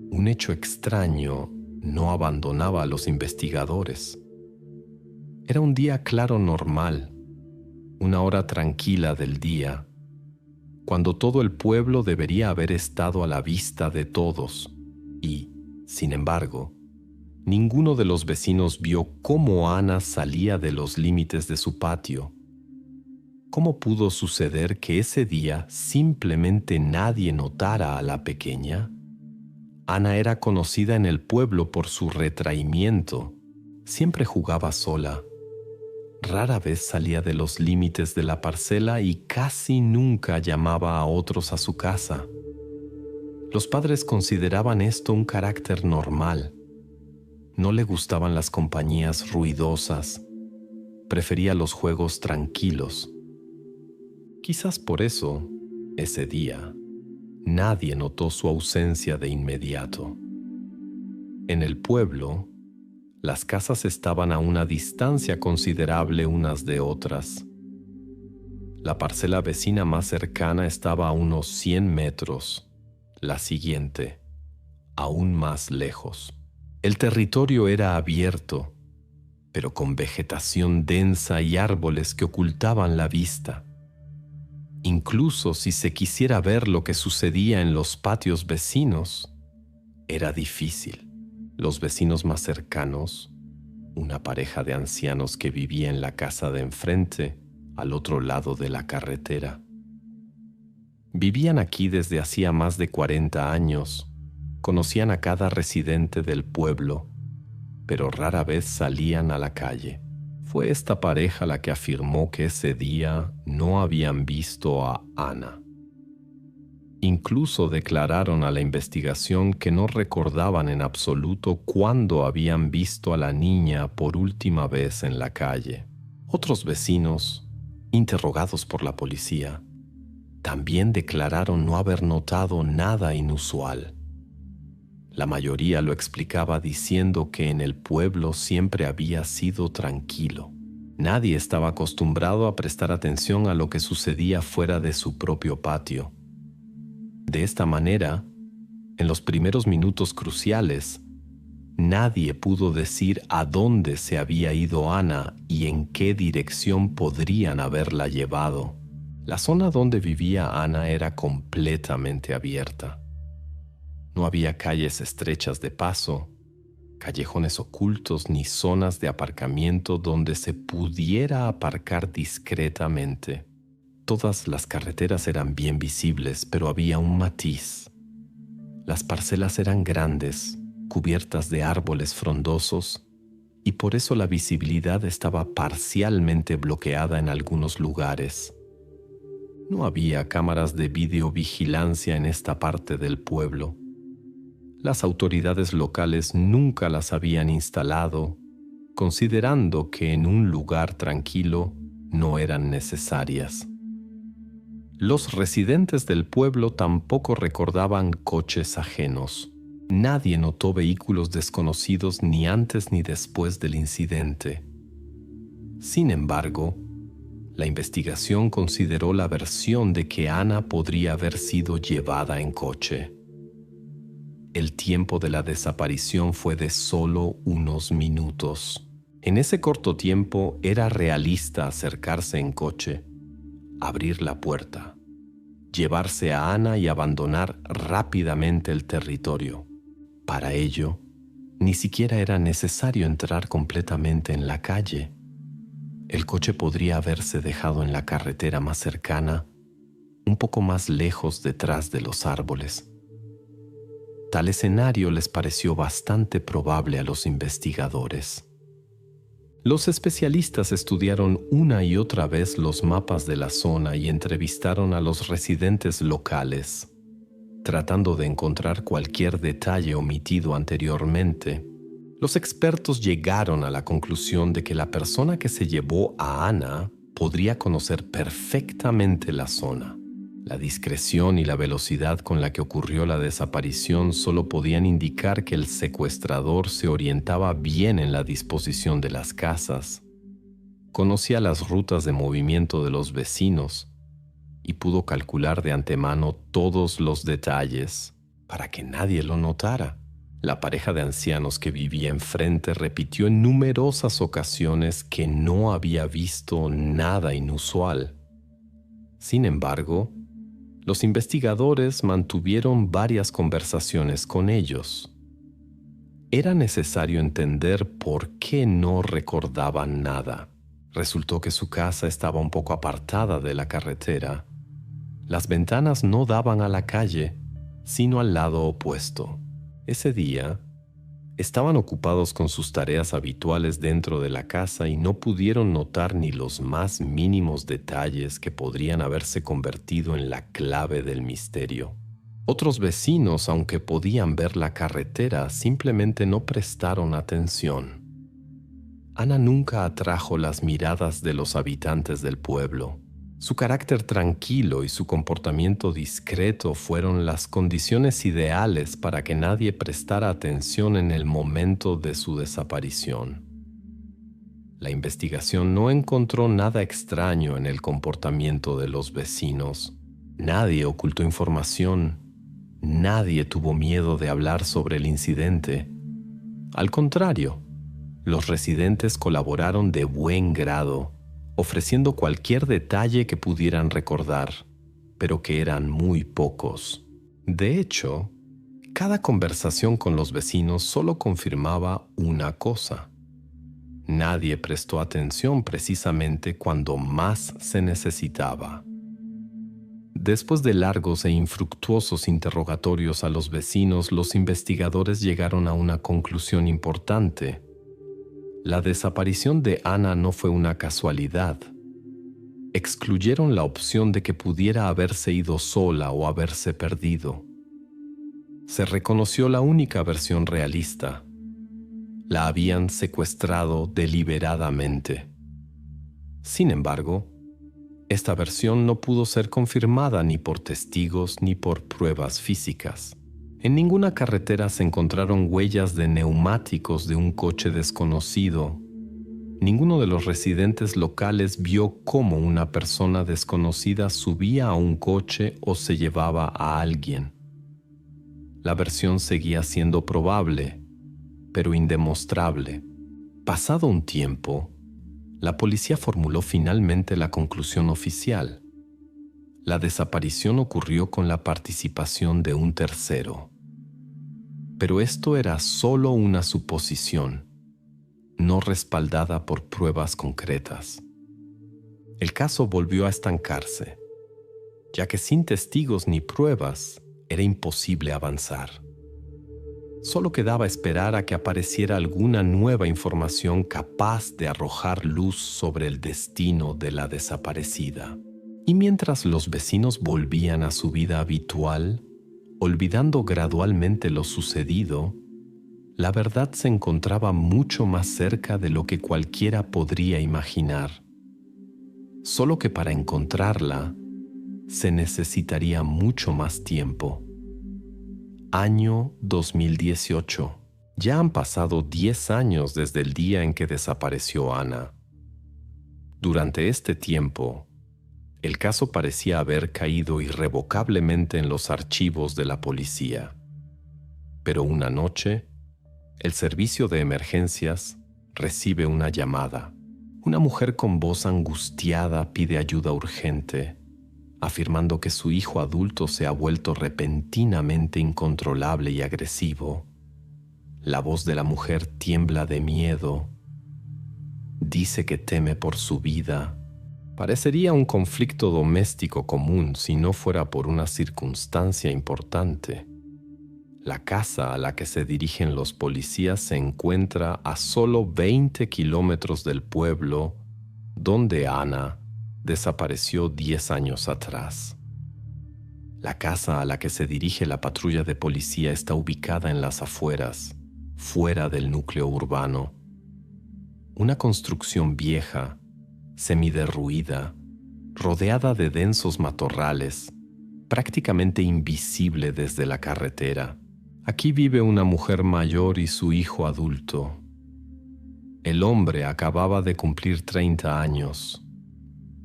un hecho extraño no abandonaba a los investigadores. Era un día claro normal, una hora tranquila del día, cuando todo el pueblo debería haber estado a la vista de todos y, sin embargo, ninguno de los vecinos vio cómo Ana salía de los límites de su patio. ¿Cómo pudo suceder que ese día simplemente nadie notara a la pequeña? Ana era conocida en el pueblo por su retraimiento. Siempre jugaba sola. Rara vez salía de los límites de la parcela y casi nunca llamaba a otros a su casa. Los padres consideraban esto un carácter normal. No le gustaban las compañías ruidosas. Prefería los juegos tranquilos. Quizás por eso, ese día, nadie notó su ausencia de inmediato. En el pueblo, las casas estaban a una distancia considerable unas de otras. La parcela vecina más cercana estaba a unos 100 metros, la siguiente, aún más lejos. El territorio era abierto, pero con vegetación densa y árboles que ocultaban la vista. Incluso si se quisiera ver lo que sucedía en los patios vecinos, era difícil. Los vecinos más cercanos, una pareja de ancianos que vivía en la casa de enfrente, al otro lado de la carretera. Vivían aquí desde hacía más de 40 años, conocían a cada residente del pueblo, pero rara vez salían a la calle. Fue esta pareja la que afirmó que ese día no habían visto a Ana. Incluso declararon a la investigación que no recordaban en absoluto cuándo habían visto a la niña por última vez en la calle. Otros vecinos, interrogados por la policía, también declararon no haber notado nada inusual. La mayoría lo explicaba diciendo que en el pueblo siempre había sido tranquilo. Nadie estaba acostumbrado a prestar atención a lo que sucedía fuera de su propio patio. De esta manera, en los primeros minutos cruciales, nadie pudo decir a dónde se había ido Ana y en qué dirección podrían haberla llevado. La zona donde vivía Ana era completamente abierta. No había calles estrechas de paso, callejones ocultos ni zonas de aparcamiento donde se pudiera aparcar discretamente. Todas las carreteras eran bien visibles, pero había un matiz. Las parcelas eran grandes, cubiertas de árboles frondosos, y por eso la visibilidad estaba parcialmente bloqueada en algunos lugares. No había cámaras de videovigilancia en esta parte del pueblo. Las autoridades locales nunca las habían instalado, considerando que en un lugar tranquilo no eran necesarias. Los residentes del pueblo tampoco recordaban coches ajenos. Nadie notó vehículos desconocidos ni antes ni después del incidente. Sin embargo, la investigación consideró la versión de que Ana podría haber sido llevada en coche. El tiempo de la desaparición fue de solo unos minutos. En ese corto tiempo era realista acercarse en coche, abrir la puerta, llevarse a Ana y abandonar rápidamente el territorio. Para ello, ni siquiera era necesario entrar completamente en la calle. El coche podría haberse dejado en la carretera más cercana, un poco más lejos detrás de los árboles. Tal escenario les pareció bastante probable a los investigadores. Los especialistas estudiaron una y otra vez los mapas de la zona y entrevistaron a los residentes locales, tratando de encontrar cualquier detalle omitido anteriormente. Los expertos llegaron a la conclusión de que la persona que se llevó a Ana podría conocer perfectamente la zona. La discreción y la velocidad con la que ocurrió la desaparición solo podían indicar que el secuestrador se orientaba bien en la disposición de las casas. Conocía las rutas de movimiento de los vecinos y pudo calcular de antemano todos los detalles para que nadie lo notara. La pareja de ancianos que vivía enfrente repitió en numerosas ocasiones que no había visto nada inusual. Sin embargo, los investigadores mantuvieron varias conversaciones con ellos. Era necesario entender por qué no recordaban nada. Resultó que su casa estaba un poco apartada de la carretera. Las ventanas no daban a la calle, sino al lado opuesto. Ese día, estaban ocupados con sus tareas habituales dentro de la casa y no pudieron notar ni los más mínimos detalles que podrían haberse convertido en la clave del misterio. Otros vecinos, aunque podían ver la carretera, simplemente no prestaron atención. Ana nunca atrajo las miradas de los habitantes del pueblo. Su carácter tranquilo y su comportamiento discreto fueron las condiciones ideales para que nadie prestara atención en el momento de su desaparición. La investigación no encontró nada extraño en el comportamiento de los vecinos. Nadie ocultó información. Nadie tuvo miedo de hablar sobre el incidente. Al contrario, los residentes colaboraron de buen grado, ofreciendo cualquier detalle que pudieran recordar, pero que eran muy pocos. De hecho, cada conversación con los vecinos solo confirmaba una cosa. Nadie prestó atención precisamente cuando más se necesitaba. Después de largos e infructuosos interrogatorios a los vecinos, los investigadores llegaron a una conclusión importante. La desaparición de Ana no fue una casualidad. excluyeron la opción de que pudiera haberse ido sola o haberse perdido. Se reconoció la única versión realista. La habían secuestrado deliberadamente. Sin embargo, esta versión no pudo ser confirmada ni por testigos ni por pruebas físicas. En ninguna carretera se encontraron huellas de neumáticos de un coche desconocido. Ninguno de los residentes locales vio cómo una persona desconocida subía a un coche o se llevaba a alguien. La versión seguía siendo probable, pero indemostrable. Pasado un tiempo, la policía formuló finalmente la conclusión oficial. La desaparición ocurrió con la participación de un tercero. Pero esto era solo una suposición, no respaldada por pruebas concretas. El caso volvió a estancarse, ya que sin testigos ni pruebas era imposible avanzar. Solo quedaba esperar a que apareciera alguna nueva información capaz de arrojar luz sobre el destino de la desaparecida. Y mientras los vecinos volvían a su vida habitual, olvidando gradualmente lo sucedido, la verdad se encontraba mucho más cerca de lo que cualquiera podría imaginar. Solo que para encontrarla, se necesitaría mucho más tiempo. Año 2018. Ya han pasado 10 años desde el día en que desapareció Ana. Durante este tiempo, el caso parecía haber caído irrevocablemente en los archivos de la policía. Pero una noche, el servicio de emergencias recibe una llamada. Una mujer con voz angustiada pide ayuda urgente, afirmando que su hijo adulto se ha vuelto repentinamente incontrolable y agresivo. La voz de la mujer tiembla de miedo. Dice que teme por su vida. Parecería un conflicto doméstico común si no fuera por una circunstancia importante. La casa a la que se dirigen los policías se encuentra a solo 20 kilómetros del pueblo donde Ana desapareció 10 años atrás. La casa a la que se dirige la patrulla de policía está ubicada en las afueras, fuera del núcleo urbano. Una construcción vieja, semiderruida, rodeada de densos matorrales, prácticamente invisible desde la carretera. Aquí vive una mujer mayor y su hijo adulto. El hombre acababa de cumplir 30 años.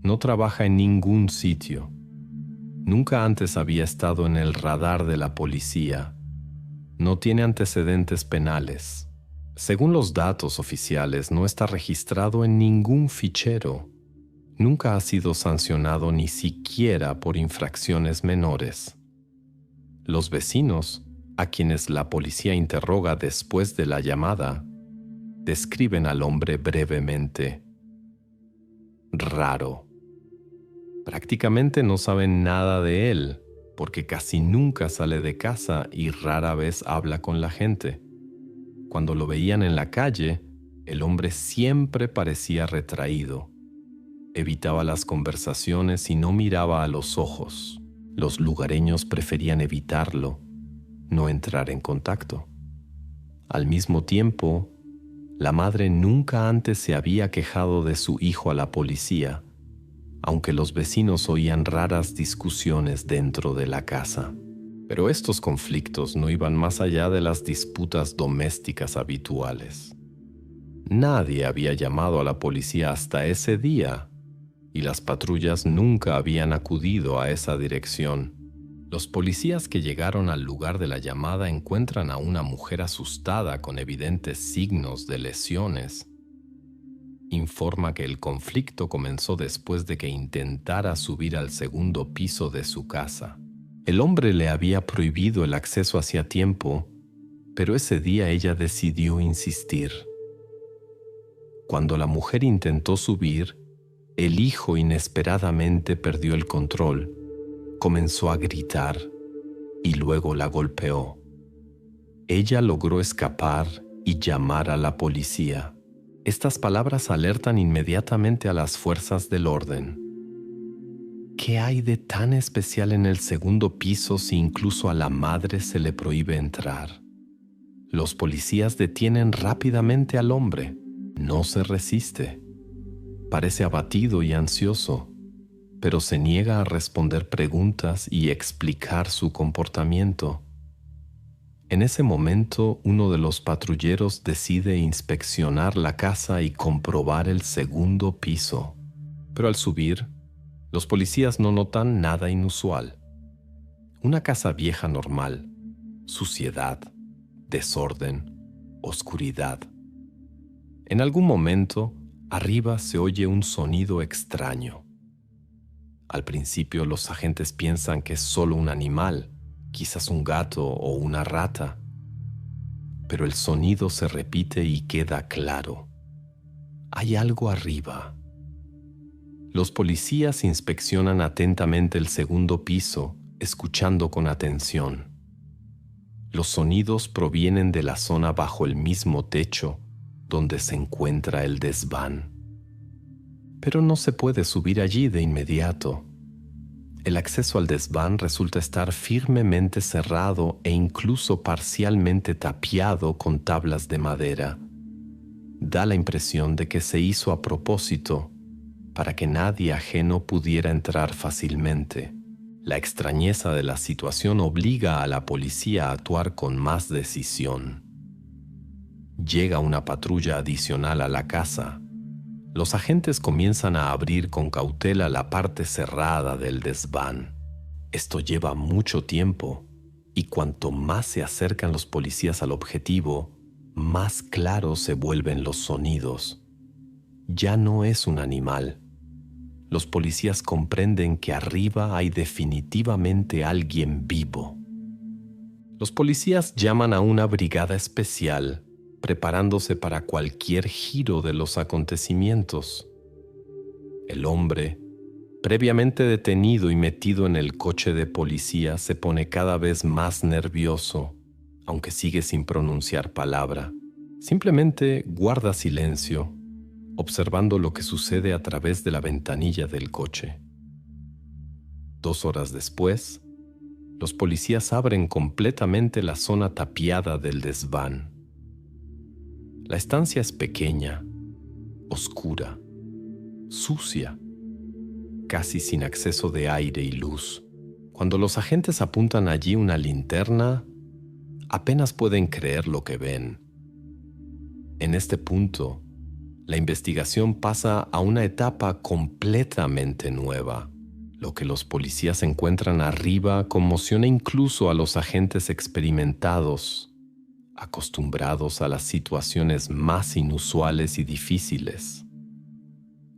No trabaja en ningún sitio. Nunca antes había estado en el radar de la policía. No tiene antecedentes penales. Según los datos oficiales, no está registrado en ningún fichero. Nunca ha sido sancionado ni siquiera por infracciones menores. Los vecinos, a quienes la policía interroga después de la llamada, describen al hombre brevemente. Raro. Prácticamente no saben nada de él, porque casi nunca sale de casa y rara vez habla con la gente. Cuando lo veían en la calle, el hombre siempre parecía retraído. Evitaba las conversaciones y no miraba a los ojos. Los lugareños preferían evitarlo, no entrar en contacto. Al mismo tiempo, la madre nunca antes se había quejado de su hijo a la policía, aunque los vecinos oían raras discusiones dentro de la casa. Pero estos conflictos no iban más allá de las disputas domésticas habituales. Nadie había llamado a la policía hasta ese día, y las patrullas nunca habían acudido a esa dirección. Los policías que llegaron al lugar de la llamada encuentran a una mujer asustada con evidentes signos de lesiones. Informa que el conflicto comenzó después de que intentara subir al segundo piso de su casa. El hombre le había prohibido el acceso hacía tiempo, pero ese día ella decidió insistir. Cuando la mujer intentó subir, el hijo inesperadamente perdió el control, comenzó a gritar y luego la golpeó. Ella logró escapar y llamar a la policía. Estas palabras alertan inmediatamente a las fuerzas del orden. ¿Qué hay de tan especial en el segundo piso si incluso a la madre se le prohíbe entrar? Los policías detienen rápidamente al hombre. No se resiste. Parece abatido y ansioso, pero se niega a responder preguntas y explicar su comportamiento. En ese momento, uno de los patrulleros decide inspeccionar la casa y comprobar el segundo piso. Pero al subir, los policías no notan nada inusual. Una casa vieja normal, suciedad, desorden, oscuridad. En algún momento, arriba se oye un sonido extraño. Al principio los agentes piensan que es solo un animal, quizás un gato o una rata. Pero el sonido se repite y queda claro. Hay algo arriba. Los policías inspeccionan atentamente el segundo piso, escuchando con atención. Los sonidos provienen de la zona bajo el mismo techo donde se encuentra el desván. Pero no se puede subir allí de inmediato. El acceso al desván resulta estar firmemente cerrado e incluso parcialmente tapiado con tablas de madera. Da la impresión de que se hizo a propósito para que nadie ajeno pudiera entrar fácilmente. La extrañeza de la situación obliga a la policía a actuar con más decisión. Llega una patrulla adicional a la casa. Los agentes comienzan a abrir con cautela la parte cerrada del desván. Esto lleva mucho tiempo, y cuanto más se acercan los policías al objetivo, más claros se vuelven los sonidos. Ya no es un animal. Los policías comprenden que arriba hay definitivamente alguien vivo. Los policías llaman a una brigada especial, preparándose para cualquier giro de los acontecimientos. El hombre, previamente detenido y metido en el coche de policía, se pone cada vez más nervioso, aunque sigue sin pronunciar palabra. Simplemente guarda silencio, observando lo que sucede a través de la ventanilla del coche. 2 horas después, los policías abren completamente la zona tapiada del desván. La estancia es pequeña, oscura, sucia, casi sin acceso de aire y luz. Cuando los agentes apuntan allí una linterna, apenas pueden creer lo que ven. En este punto, la investigación pasa a una etapa completamente nueva. Lo que los policías encuentran arriba conmociona incluso a los agentes experimentados, acostumbrados a las situaciones más inusuales y difíciles.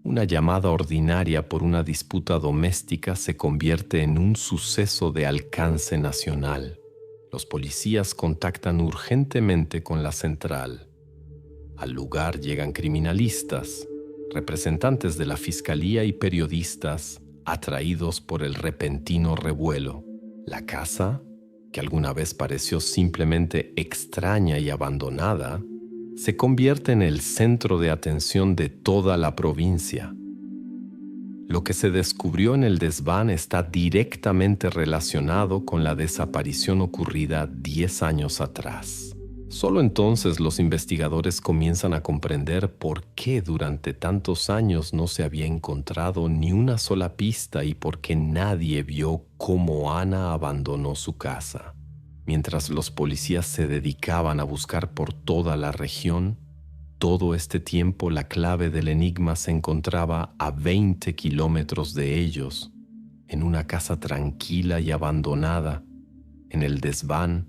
Una llamada ordinaria por una disputa doméstica se convierte en un suceso de alcance nacional. Los policías contactan urgentemente con la central. Al lugar llegan criminalistas, representantes de la fiscalía y periodistas atraídos por el repentino revuelo. La casa, que alguna vez pareció simplemente extraña y abandonada, se convierte en el centro de atención de toda la provincia. Lo que se descubrió en el desván está directamente relacionado con la desaparición ocurrida 10 años atrás. Solo entonces los investigadores comienzan a comprender por qué durante tantos años no se había encontrado ni una sola pista y por qué nadie vio cómo Ana abandonó su casa. Mientras los policías se dedicaban a buscar por toda la región, todo este tiempo la clave del enigma se encontraba a 20 kilómetros de ellos, en una casa tranquila y abandonada, en el desván,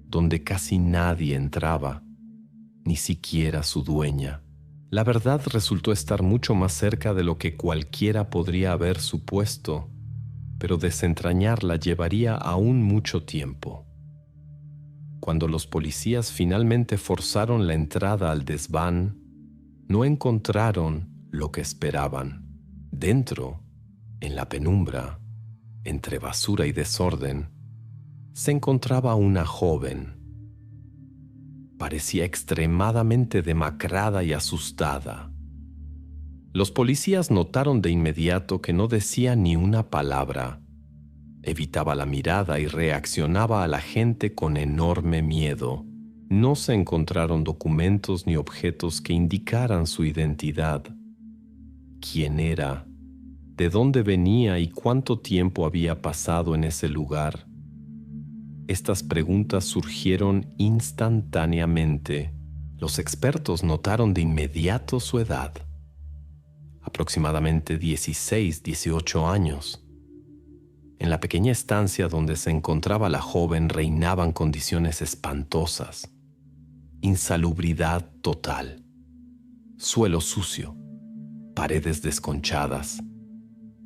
donde casi nadie entraba, ni siquiera su dueña. La verdad resultó estar mucho más cerca de lo que cualquiera podría haber supuesto, pero desentrañarla llevaría aún mucho tiempo. Cuando los policías finalmente forzaron la entrada al desván, no encontraron lo que esperaban. Dentro, en la penumbra, entre basura y desorden, se encontraba una joven. Parecía extremadamente demacrada y asustada. Los policías notaron de inmediato que no decía ni una palabra. Evitaba la mirada y reaccionaba a la gente con enorme miedo. No se encontraron documentos ni objetos que indicaran su identidad. ¿Quién era? ¿De dónde venía y cuánto tiempo había pasado en ese lugar? Estas preguntas surgieron instantáneamente. Los expertos notaron de inmediato su edad. Aproximadamente 16, 18 años. En la pequeña estancia donde se encontraba la joven reinaban condiciones espantosas. Insalubridad total. Suelo sucio. Paredes desconchadas.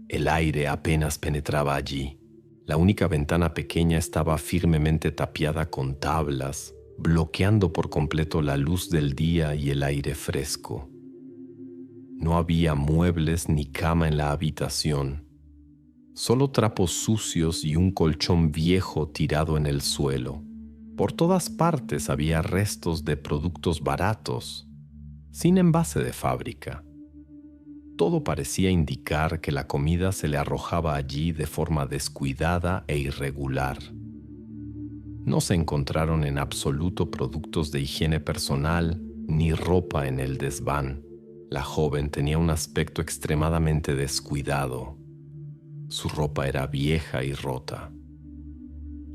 El aire apenas penetraba allí. La única ventana pequeña estaba firmemente tapiada con tablas, bloqueando por completo la luz del día y el aire fresco. No había muebles ni cama en la habitación, solo trapos sucios y un colchón viejo tirado en el suelo. Por todas partes había restos de productos baratos, sin envase de fábrica. Todo parecía indicar que la comida se le arrojaba allí de forma descuidada e irregular. No se encontraron en absoluto productos de higiene personal ni ropa en el desván. La joven tenía un aspecto extremadamente descuidado. Su ropa era vieja y rota.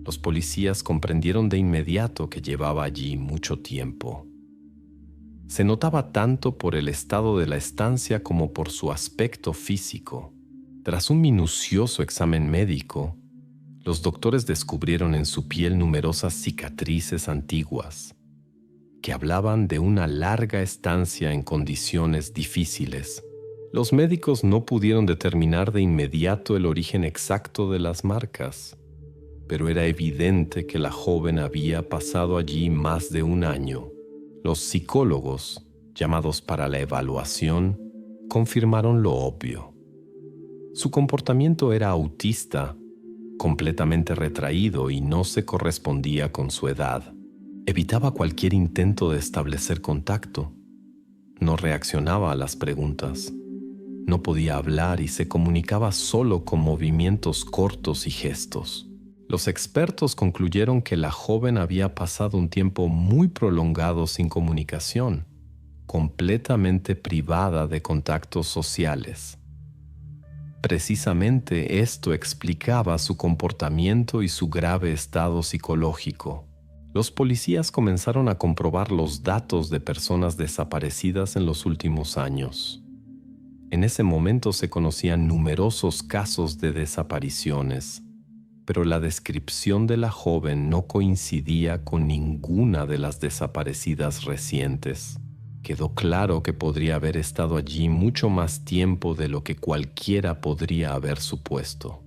Los policías comprendieron de inmediato que llevaba allí mucho tiempo. Se notaba tanto por el estado de la estancia como por su aspecto físico. Tras un minucioso examen médico, los doctores descubrieron en su piel numerosas cicatrices antiguas, que hablaban de una larga estancia en condiciones difíciles. Los médicos no pudieron determinar de inmediato el origen exacto de las marcas, pero era evidente que la joven había pasado allí más de un año. Los psicólogos, llamados para la evaluación, confirmaron lo obvio. Su comportamiento era autista, completamente retraído y no se correspondía con su edad. Evitaba cualquier intento de establecer contacto. No reaccionaba a las preguntas. No podía hablar y se comunicaba solo con movimientos cortos y gestos. Los expertos concluyeron que la joven había pasado un tiempo muy prolongado sin comunicación, completamente privada de contactos sociales. Precisamente esto explicaba su comportamiento y su grave estado psicológico. Los policías comenzaron a comprobar los datos de personas desaparecidas en los últimos años. En ese momento se conocían numerosos casos de desapariciones, pero la descripción de la joven no coincidía con ninguna de las desaparecidas recientes. Quedó claro que podría haber estado allí mucho más tiempo de lo que cualquiera podría haber supuesto.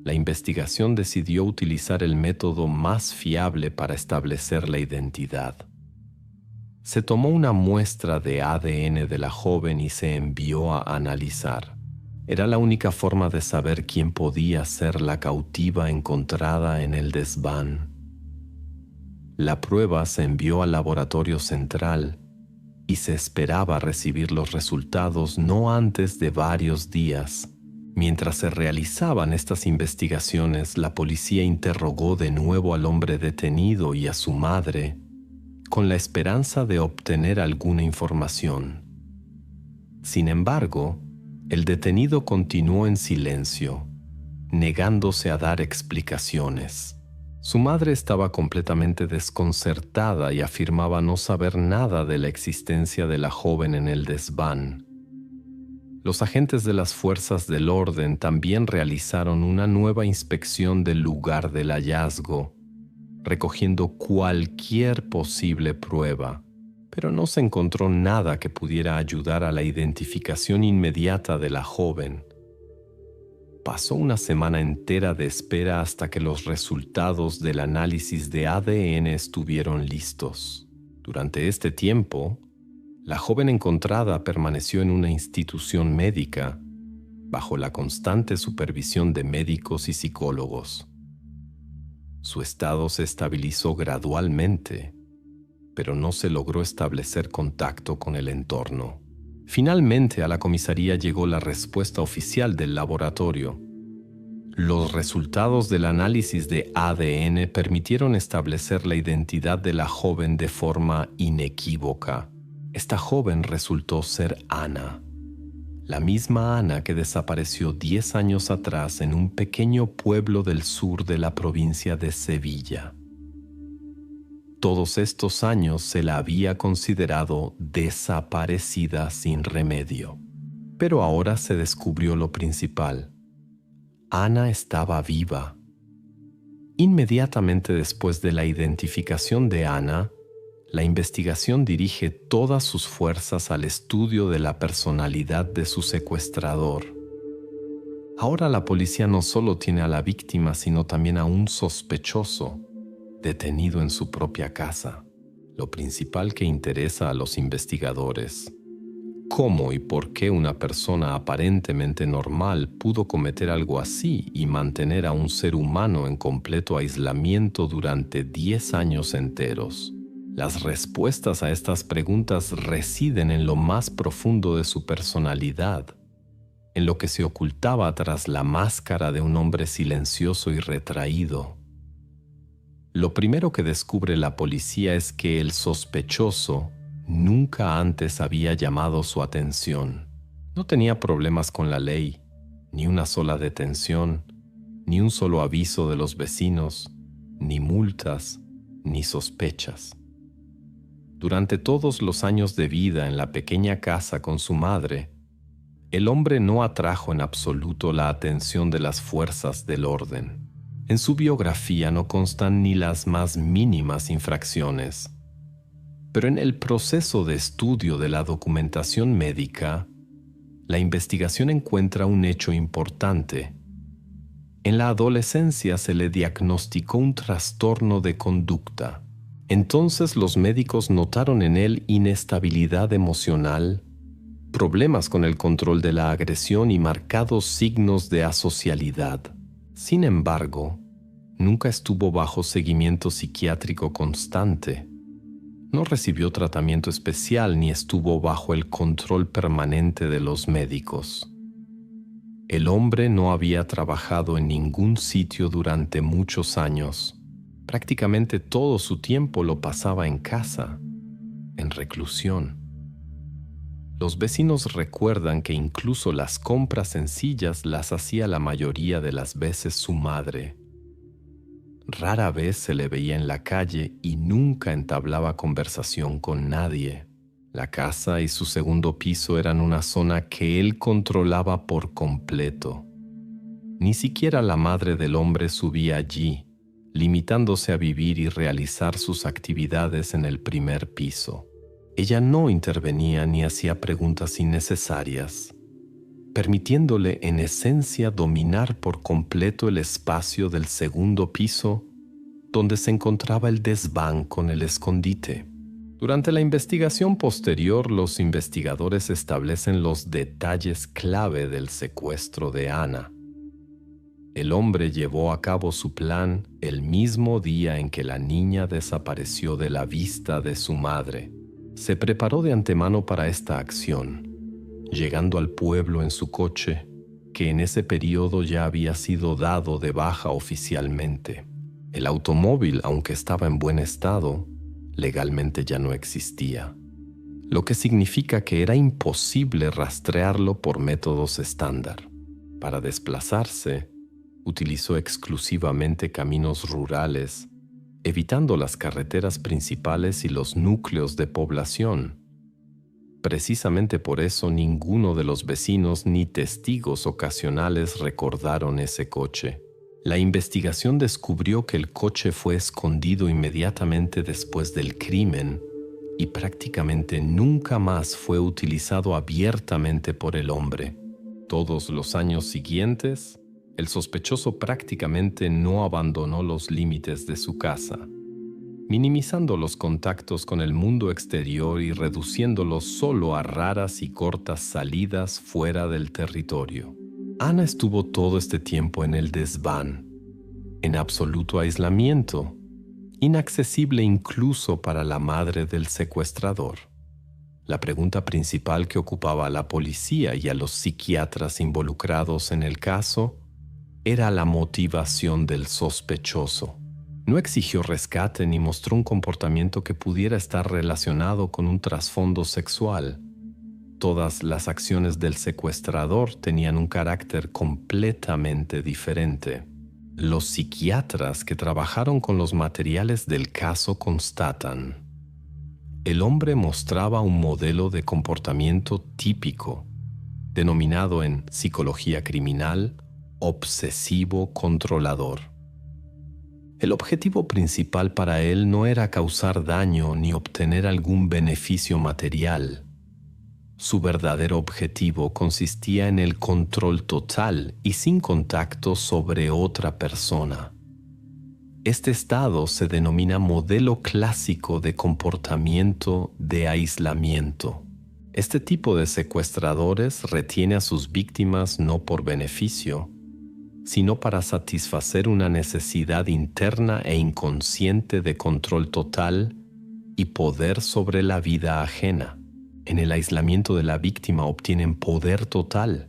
La investigación decidió utilizar el método más fiable para establecer la identidad. Se tomó una muestra de ADN de la joven y se envió a analizar. Era la única forma de saber quién podía ser la cautiva encontrada en el desván. La prueba se envió al laboratorio central y se esperaba recibir los resultados no antes de varios días. Mientras se realizaban estas investigaciones, la policía interrogó de nuevo al hombre detenido y a su madre, con la esperanza de obtener alguna información. Sin embargo, el detenido continuó en silencio, negándose a dar explicaciones. Su madre estaba completamente desconcertada y afirmaba no saber nada de la existencia de la joven en el desván. Los agentes de las fuerzas del orden también realizaron una nueva inspección del lugar del hallazgo, recogiendo cualquier posible prueba, pero no se encontró nada que pudiera ayudar a la identificación inmediata de la joven. Pasó una semana entera de espera hasta que los resultados del análisis de ADN estuvieron listos. Durante este tiempo, la joven encontrada permaneció en una institución médica, bajo la constante supervisión de médicos y psicólogos. Su estado se estabilizó gradualmente, pero no se logró establecer contacto con el entorno. Finalmente a la comisaría llegó la respuesta oficial del laboratorio. Los resultados del análisis de ADN permitieron establecer la identidad de la joven de forma inequívoca. Esta joven resultó ser Ana, la misma Ana que desapareció 10 años atrás en un pequeño pueblo del sur de la provincia de Sevilla. Todos estos años se la había considerado desaparecida sin remedio. Pero ahora se descubrió lo principal. Ana estaba viva. Inmediatamente después de la identificación de Ana, la investigación dirige todas sus fuerzas al estudio de la personalidad de su secuestrador. Ahora la policía no solo tiene a la víctima, sino también a un sospechoso, detenido en su propia casa. Lo principal que interesa a los investigadores: ¿cómo y por qué una persona aparentemente normal pudo cometer algo así y mantener a un ser humano en completo aislamiento durante 10 años enteros? Las respuestas a estas preguntas residen en lo más profundo de su personalidad, en lo que se ocultaba tras la máscara de un hombre silencioso y retraído. Lo primero que descubre la policía es que el sospechoso nunca antes había llamado su atención. No tenía problemas con la ley, ni una sola detención, ni un solo aviso de los vecinos, ni multas, ni sospechas. Durante todos los años de vida en la pequeña casa con su madre, el hombre no atrajo en absoluto la atención de las fuerzas del orden. En su biografía no constan ni las más mínimas infracciones. Pero en el proceso de estudio de la documentación médica, la investigación encuentra un hecho importante. En la adolescencia se le diagnosticó un trastorno de conducta. Entonces los médicos notaron en él inestabilidad emocional, problemas con el control de la agresión y marcados signos de asocialidad. Sin embargo, nunca estuvo bajo seguimiento psiquiátrico constante. No recibió tratamiento especial ni estuvo bajo el control permanente de los médicos. El hombre no había trabajado en ningún sitio durante muchos años. Prácticamente todo su tiempo lo pasaba en casa, en reclusión. Los vecinos recuerdan que incluso las compras sencillas las hacía la mayoría de las veces su madre. Rara vez se le veía en la calle y nunca entablaba conversación con nadie. La casa y su segundo piso eran una zona que él controlaba por completo. Ni siquiera la madre del hombre subía allí, limitándose a vivir y realizar sus actividades en el primer piso. Ella no intervenía ni hacía preguntas innecesarias, permitiéndole en esencia dominar por completo el espacio del segundo piso donde se encontraba el desván con el escondite. Durante la investigación posterior, los investigadores establecen los detalles clave del secuestro de Ana. El hombre llevó a cabo su plan el mismo día en que la niña desapareció de la vista de su madre. Se preparó de antemano para esta acción, llegando al pueblo en su coche, que en ese periodo ya había sido dado de baja oficialmente. El automóvil, aunque estaba en buen estado, legalmente ya no existía, lo que significa que era imposible rastrearlo por métodos estándar. Para desplazarse, utilizó exclusivamente caminos rurales, evitando las carreteras principales y los núcleos de población. Precisamente por eso ninguno de los vecinos ni testigos ocasionales recordaron ese coche. La investigación descubrió que el coche fue escondido inmediatamente después del crimen y prácticamente nunca más fue utilizado abiertamente por el hombre. Todos los años siguientes, el sospechoso prácticamente no abandonó los límites de su casa, minimizando los contactos con el mundo exterior y reduciéndolos solo a raras y cortas salidas fuera del territorio. Ana estuvo todo este tiempo en el desván, en absoluto aislamiento, inaccesible incluso para la madre del secuestrador. La pregunta principal que ocupaba a la policía y a los psiquiatras involucrados en el caso era la motivación del sospechoso. No exigió rescate ni mostró un comportamiento que pudiera estar relacionado con un trasfondo sexual. Todas las acciones del secuestrador tenían un carácter completamente diferente. Los psiquiatras que trabajaron con los materiales del caso constatan: el hombre mostraba un modelo de comportamiento típico, denominado en psicología criminal obsesivo controlador. El objetivo principal para él no era causar daño ni obtener algún beneficio material. Su verdadero objetivo consistía en el control total y sin contacto sobre otra persona. Este estado se denomina modelo clásico de comportamiento de aislamiento. Este tipo de secuestradores retiene a sus víctimas no por beneficio, sino para satisfacer una necesidad interna e inconsciente de control total y poder sobre la vida ajena. En el aislamiento de la víctima obtienen poder total,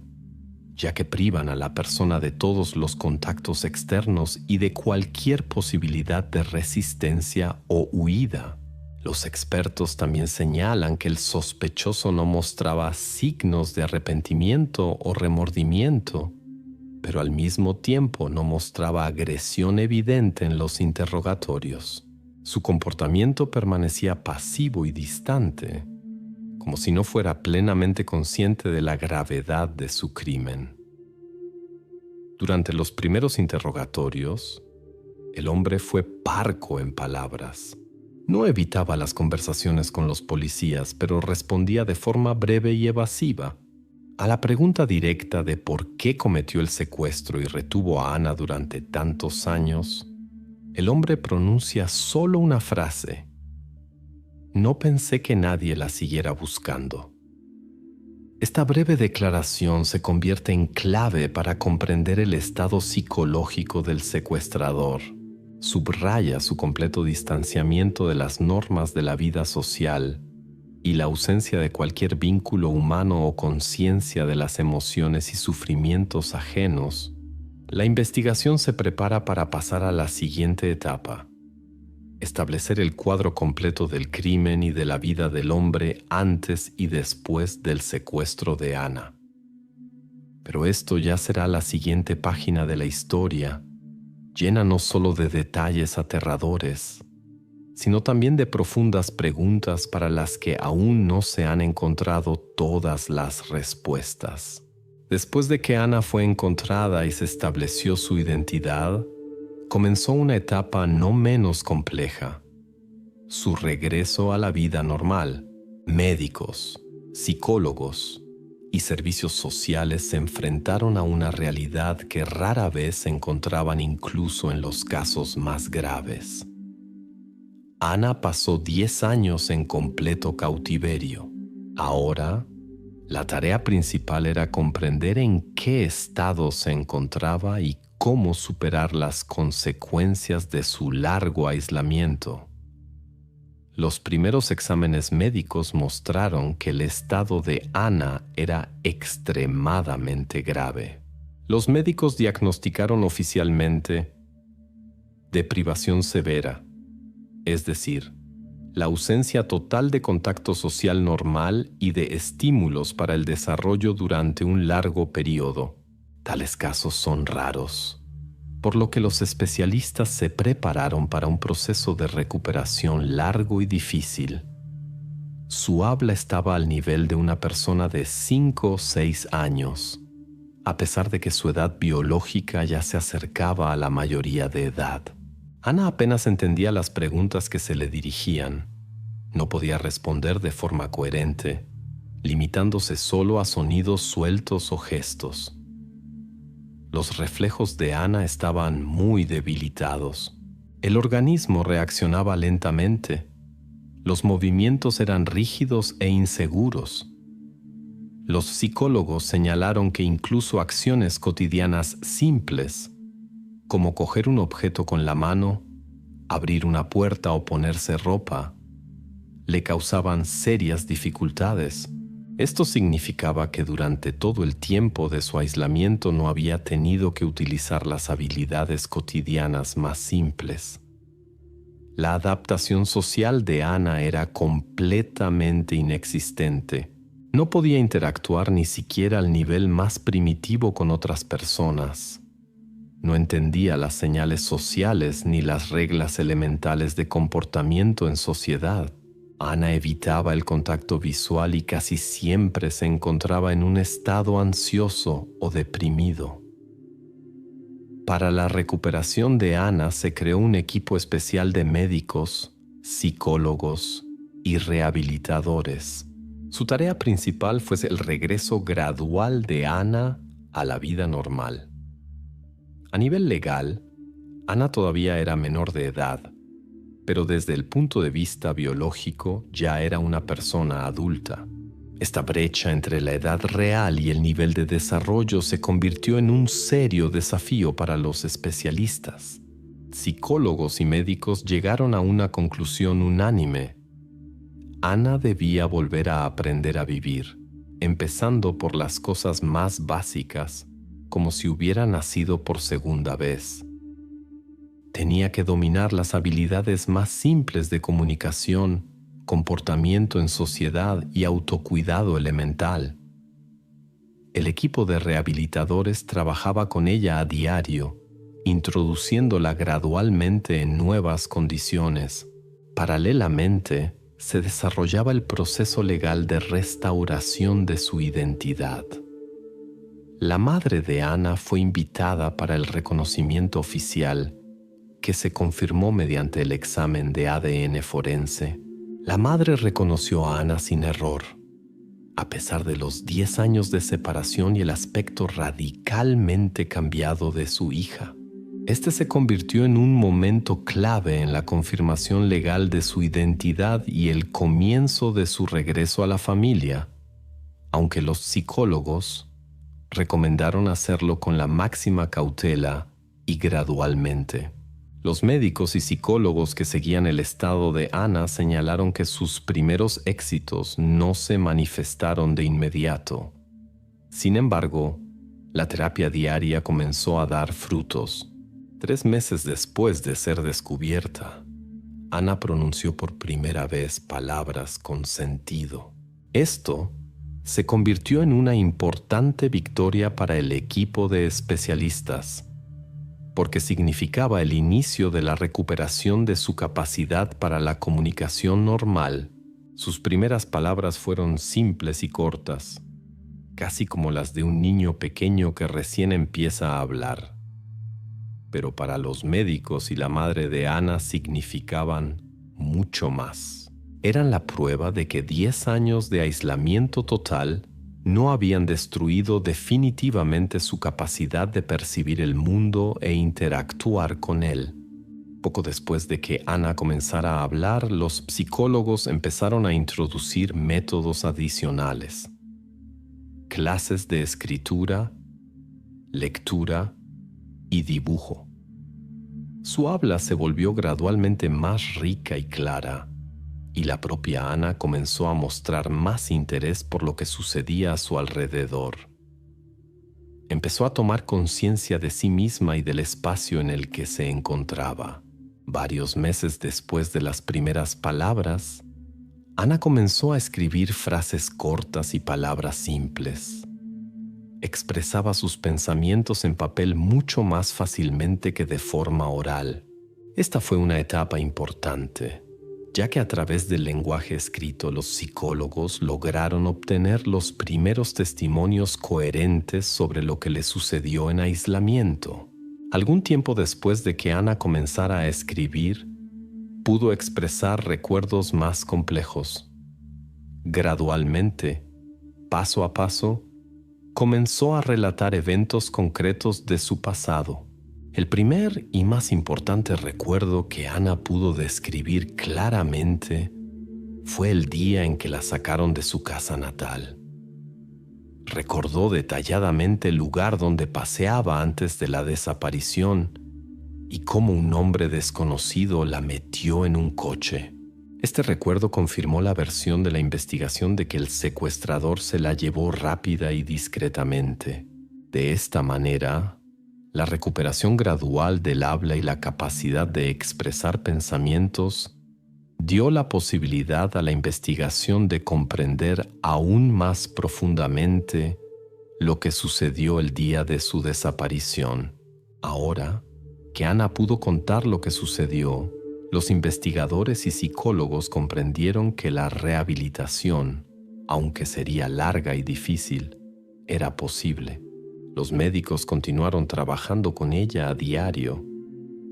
ya que privan a la persona de todos los contactos externos y de cualquier posibilidad de resistencia o huida. Los expertos también señalan que el sospechoso no mostraba signos de arrepentimiento o remordimiento, pero al mismo tiempo no mostraba agresión evidente en los interrogatorios. Su comportamiento permanecía pasivo y distante, como si no fuera plenamente consciente de la gravedad de su crimen. Durante los primeros interrogatorios, el hombre fue parco en palabras. No evitaba las conversaciones con los policías, pero respondía de forma breve y evasiva. A la pregunta directa de por qué cometió el secuestro y retuvo a Ana durante tantos años, el hombre pronuncia solo una frase: no pensé que nadie la siguiera buscando. Esta breve declaración se convierte en clave para comprender el estado psicológico del secuestrador. Subraya su completo distanciamiento de las normas de la vida social y la ausencia de cualquier vínculo humano o conciencia de las emociones y sufrimientos ajenos. La investigación se prepara para pasar a la siguiente etapa: establecer el cuadro completo del crimen y de la vida del hombre antes y después del secuestro de Ana. Pero esto ya será la siguiente página de la historia, llena no solo de detalles aterradores, sino también de profundas preguntas para las que aún no se han encontrado todas las respuestas. Después de que Ana fue encontrada y se estableció su identidad, comenzó una etapa no menos compleja: su regreso a la vida normal. Médicos, psicólogos y servicios sociales se enfrentaron a una realidad que rara vez se encontraban incluso en los casos más graves. Ana pasó 10 años en completo cautiverio. Ahora, la tarea principal era comprender en qué estado se encontraba y cómo superar las consecuencias de su largo aislamiento. Los primeros exámenes médicos mostraron que el estado de Ana era extremadamente grave. Los médicos diagnosticaron oficialmente deprivación severa, es decir, la ausencia total de contacto social normal y de estímulos para el desarrollo durante un largo periodo. Tales casos son raros, por lo que los especialistas se prepararon para un proceso de recuperación largo y difícil. Su habla estaba al nivel de una persona de 5 o 6 años, a pesar de que su edad biológica ya se acercaba a la mayoría de edad. Ana apenas entendía las preguntas que se le dirigían. No podía responder de forma coherente, limitándose solo a sonidos sueltos o gestos. Los reflejos de Ana estaban muy debilitados. El organismo reaccionaba lentamente. Los movimientos eran rígidos e inseguros. Los psicólogos señalaron que incluso acciones cotidianas simples, como coger un objeto con la mano, abrir una puerta o ponerse ropa, le causaban serias dificultades. Esto significaba que durante todo el tiempo de su aislamiento no había tenido que utilizar las habilidades cotidianas más simples. La adaptación social de Ana era completamente inexistente. No podía interactuar ni siquiera al nivel más primitivo con otras personas. No entendía las señales sociales ni las reglas elementales de comportamiento en sociedad. Ana evitaba el contacto visual y casi siempre se encontraba en un estado ansioso o deprimido. Para la recuperación de Ana se creó un equipo especial de médicos, psicólogos y rehabilitadores. Su tarea principal fue el regreso gradual de Ana a la vida normal. A nivel legal, Ana todavía era menor de edad, pero desde el punto de vista biológico ya era una persona adulta. Esta brecha entre la edad real y el nivel de desarrollo se convirtió en un serio desafío para los especialistas. Psicólogos y médicos llegaron a una conclusión unánime. Ana debía volver a aprender a vivir, empezando por las cosas más básicas, como si hubiera nacido por segunda vez. Tenía que dominar las habilidades más simples de comunicación, comportamiento en sociedad y autocuidado elemental. El equipo de rehabilitadores trabajaba con ella a diario, introduciéndola gradualmente en nuevas condiciones. Paralelamente, se desarrollaba el proceso legal de restauración de su identidad. La madre de Ana fue invitada para el reconocimiento oficial, que se confirmó mediante el examen de ADN forense. La madre reconoció a Ana sin error. A pesar de los 10 años de separación y el aspecto radicalmente cambiado de su hija, este se convirtió en un momento clave en la confirmación legal de su identidad y el comienzo de su regreso a la familia, aunque los psicólogos recomendaron hacerlo con la máxima cautela y gradualmente. Los médicos y psicólogos que seguían el estado de Ana señalaron que sus primeros éxitos no se manifestaron de inmediato. Sin embargo, la terapia diaria comenzó a dar frutos. 3 meses después de ser descubierta, Ana pronunció por primera vez palabras con sentido. Esto se convirtió en una importante victoria para el equipo de especialistas, porque significaba el inicio de la recuperación de su capacidad para la comunicación normal. Sus primeras palabras fueron simples y cortas, casi como las de un niño pequeño que recién empieza a hablar. Pero para los médicos y la madre de Ana significaban mucho más. Eran la prueba de que 10 años de aislamiento total no habían destruido definitivamente su capacidad de percibir el mundo e interactuar con él. Poco después de que Ana comenzara a hablar, los psicólogos empezaron a introducir métodos adicionales. Clases de escritura, lectura y dibujo. Su habla se volvió gradualmente más rica y clara, y la propia Ana comenzó a mostrar más interés por lo que sucedía a su alrededor. Empezó a tomar conciencia de sí misma y del espacio en el que se encontraba. Varios meses después de las primeras palabras, Ana comenzó a escribir frases cortas y palabras simples. Expresaba sus pensamientos en papel mucho más fácilmente que de forma oral. Esta fue una etapa importante, ya que a través del lenguaje escrito los psicólogos lograron obtener los primeros testimonios coherentes sobre lo que le sucedió en aislamiento. Algún tiempo después de que Ana comenzara a escribir, pudo expresar recuerdos más complejos. Gradualmente, paso a paso, comenzó a relatar eventos concretos de su pasado. El primer y más importante recuerdo que Ana pudo describir claramente fue el día en que la sacaron de su casa natal. Recordó detalladamente el lugar donde paseaba antes de la desaparición y cómo un hombre desconocido la metió en un coche. Este recuerdo confirmó la versión de la investigación de que el secuestrador se la llevó rápida y discretamente. De esta manera, la recuperación gradual del habla y la capacidad de expresar pensamientos dio la posibilidad a la investigación de comprender aún más profundamente lo que sucedió el día de su desaparición. Ahora que Ana pudo contar lo que sucedió, los investigadores y psicólogos comprendieron que la rehabilitación, aunque sería larga y difícil, era posible. Los médicos continuaron trabajando con ella a diario,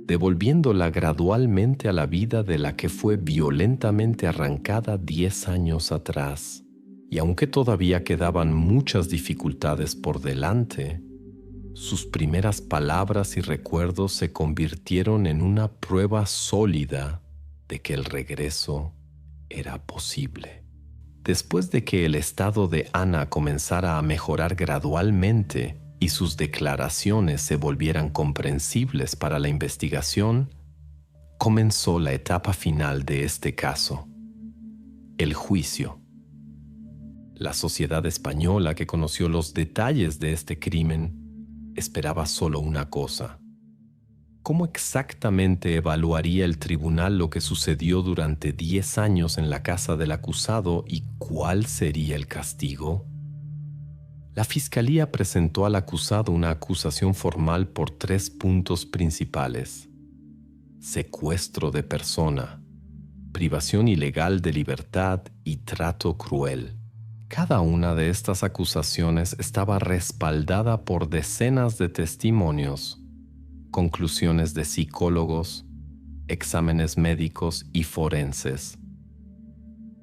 devolviéndola gradualmente a la vida de la que fue violentamente arrancada 10 años atrás. Y aunque todavía quedaban muchas dificultades por delante, sus primeras palabras y recuerdos se convirtieron en una prueba sólida de que el regreso era posible. Después de que el estado de Ana comenzara a mejorar gradualmente y sus declaraciones se volvieran comprensibles para la investigación, comenzó la etapa final de este caso: el juicio. La sociedad española, que conoció los detalles de este crimen, esperaba solo una cosa: ¿cómo exactamente evaluaría el tribunal lo que sucedió durante 10 años en la casa del acusado y cuál sería el castigo? La fiscalía presentó al acusado una acusación formal por 3 puntos principales: secuestro de persona, privación ilegal de libertad y trato cruel. Cada una de estas acusaciones estaba respaldada por decenas de testimonios, conclusiones de psicólogos, exámenes médicos y forenses.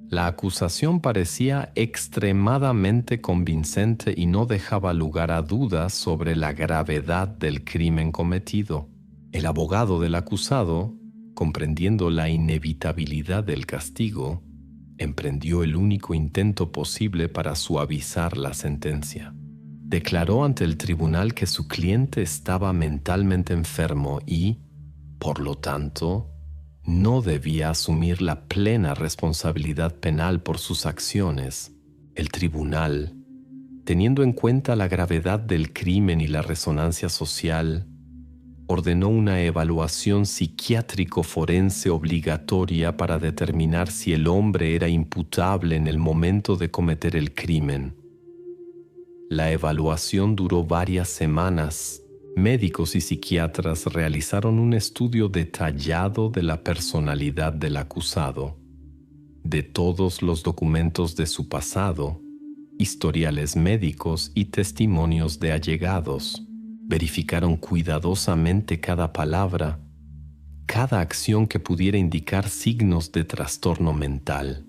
La acusación parecía extremadamente convincente y no dejaba lugar a dudas sobre la gravedad del crimen cometido. El abogado del acusado, comprendiendo la inevitabilidad del castigo, emprendió el único intento posible para suavizar la sentencia. Declaró ante el tribunal que su cliente estaba mentalmente enfermo y, por lo tanto, no debía asumir la plena responsabilidad penal por sus acciones. El tribunal, teniendo en cuenta la gravedad del crimen y la resonancia social, ordenó una evaluación psiquiátrico-forense obligatoria para determinar si el hombre era imputable en el momento de cometer el crimen. La evaluación duró varias semanas. Médicos y psiquiatras realizaron un estudio detallado de la personalidad del acusado, de todos los documentos de su pasado, historiales médicos y testimonios de allegados. Verificaron cuidadosamente cada palabra, cada acción que pudiera indicar signos de trastorno mental.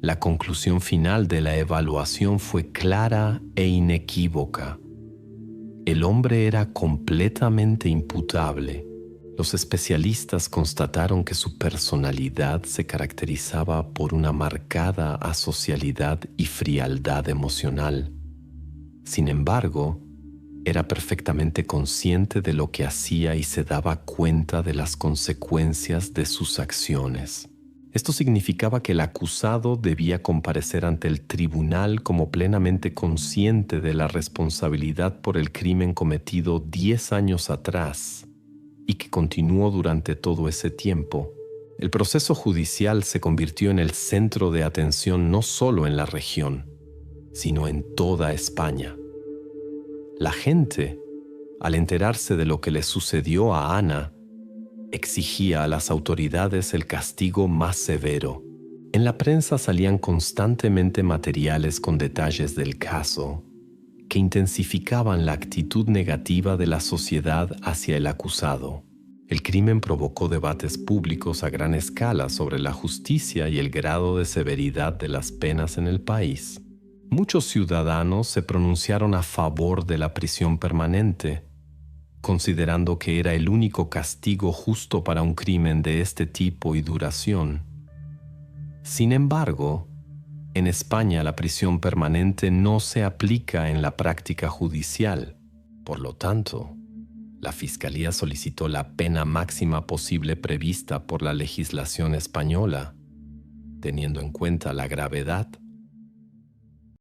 La conclusión final de la evaluación fue clara e inequívoca. El hombre era completamente imputable. Los especialistas constataron que su personalidad se caracterizaba por una marcada asocialidad y frialdad emocional. Sin embargo, era perfectamente consciente de lo que hacía y se daba cuenta de las consecuencias de sus acciones. Esto significaba que el acusado debía comparecer ante el tribunal como plenamente consciente de la responsabilidad por el crimen cometido 10 años atrás y que continuó durante todo ese tiempo. El proceso judicial se convirtió en el centro de atención no solo en la región, sino en toda España. La gente, al enterarse de lo que le sucedió a Ana, exigía a las autoridades el castigo más severo. En la prensa salían constantemente materiales con detalles del caso que intensificaban la actitud negativa de la sociedad hacia el acusado. El crimen provocó debates públicos a gran escala sobre la justicia y el grado de severidad de las penas en el país. Muchos ciudadanos se pronunciaron a favor de la prisión permanente, considerando que era el único castigo justo para un crimen de este tipo y duración. Sin embargo, en España la prisión permanente no se aplica en la práctica judicial. Por lo tanto, La Fiscalía solicitó la pena máxima posible prevista por la legislación española, teniendo en cuenta la gravedad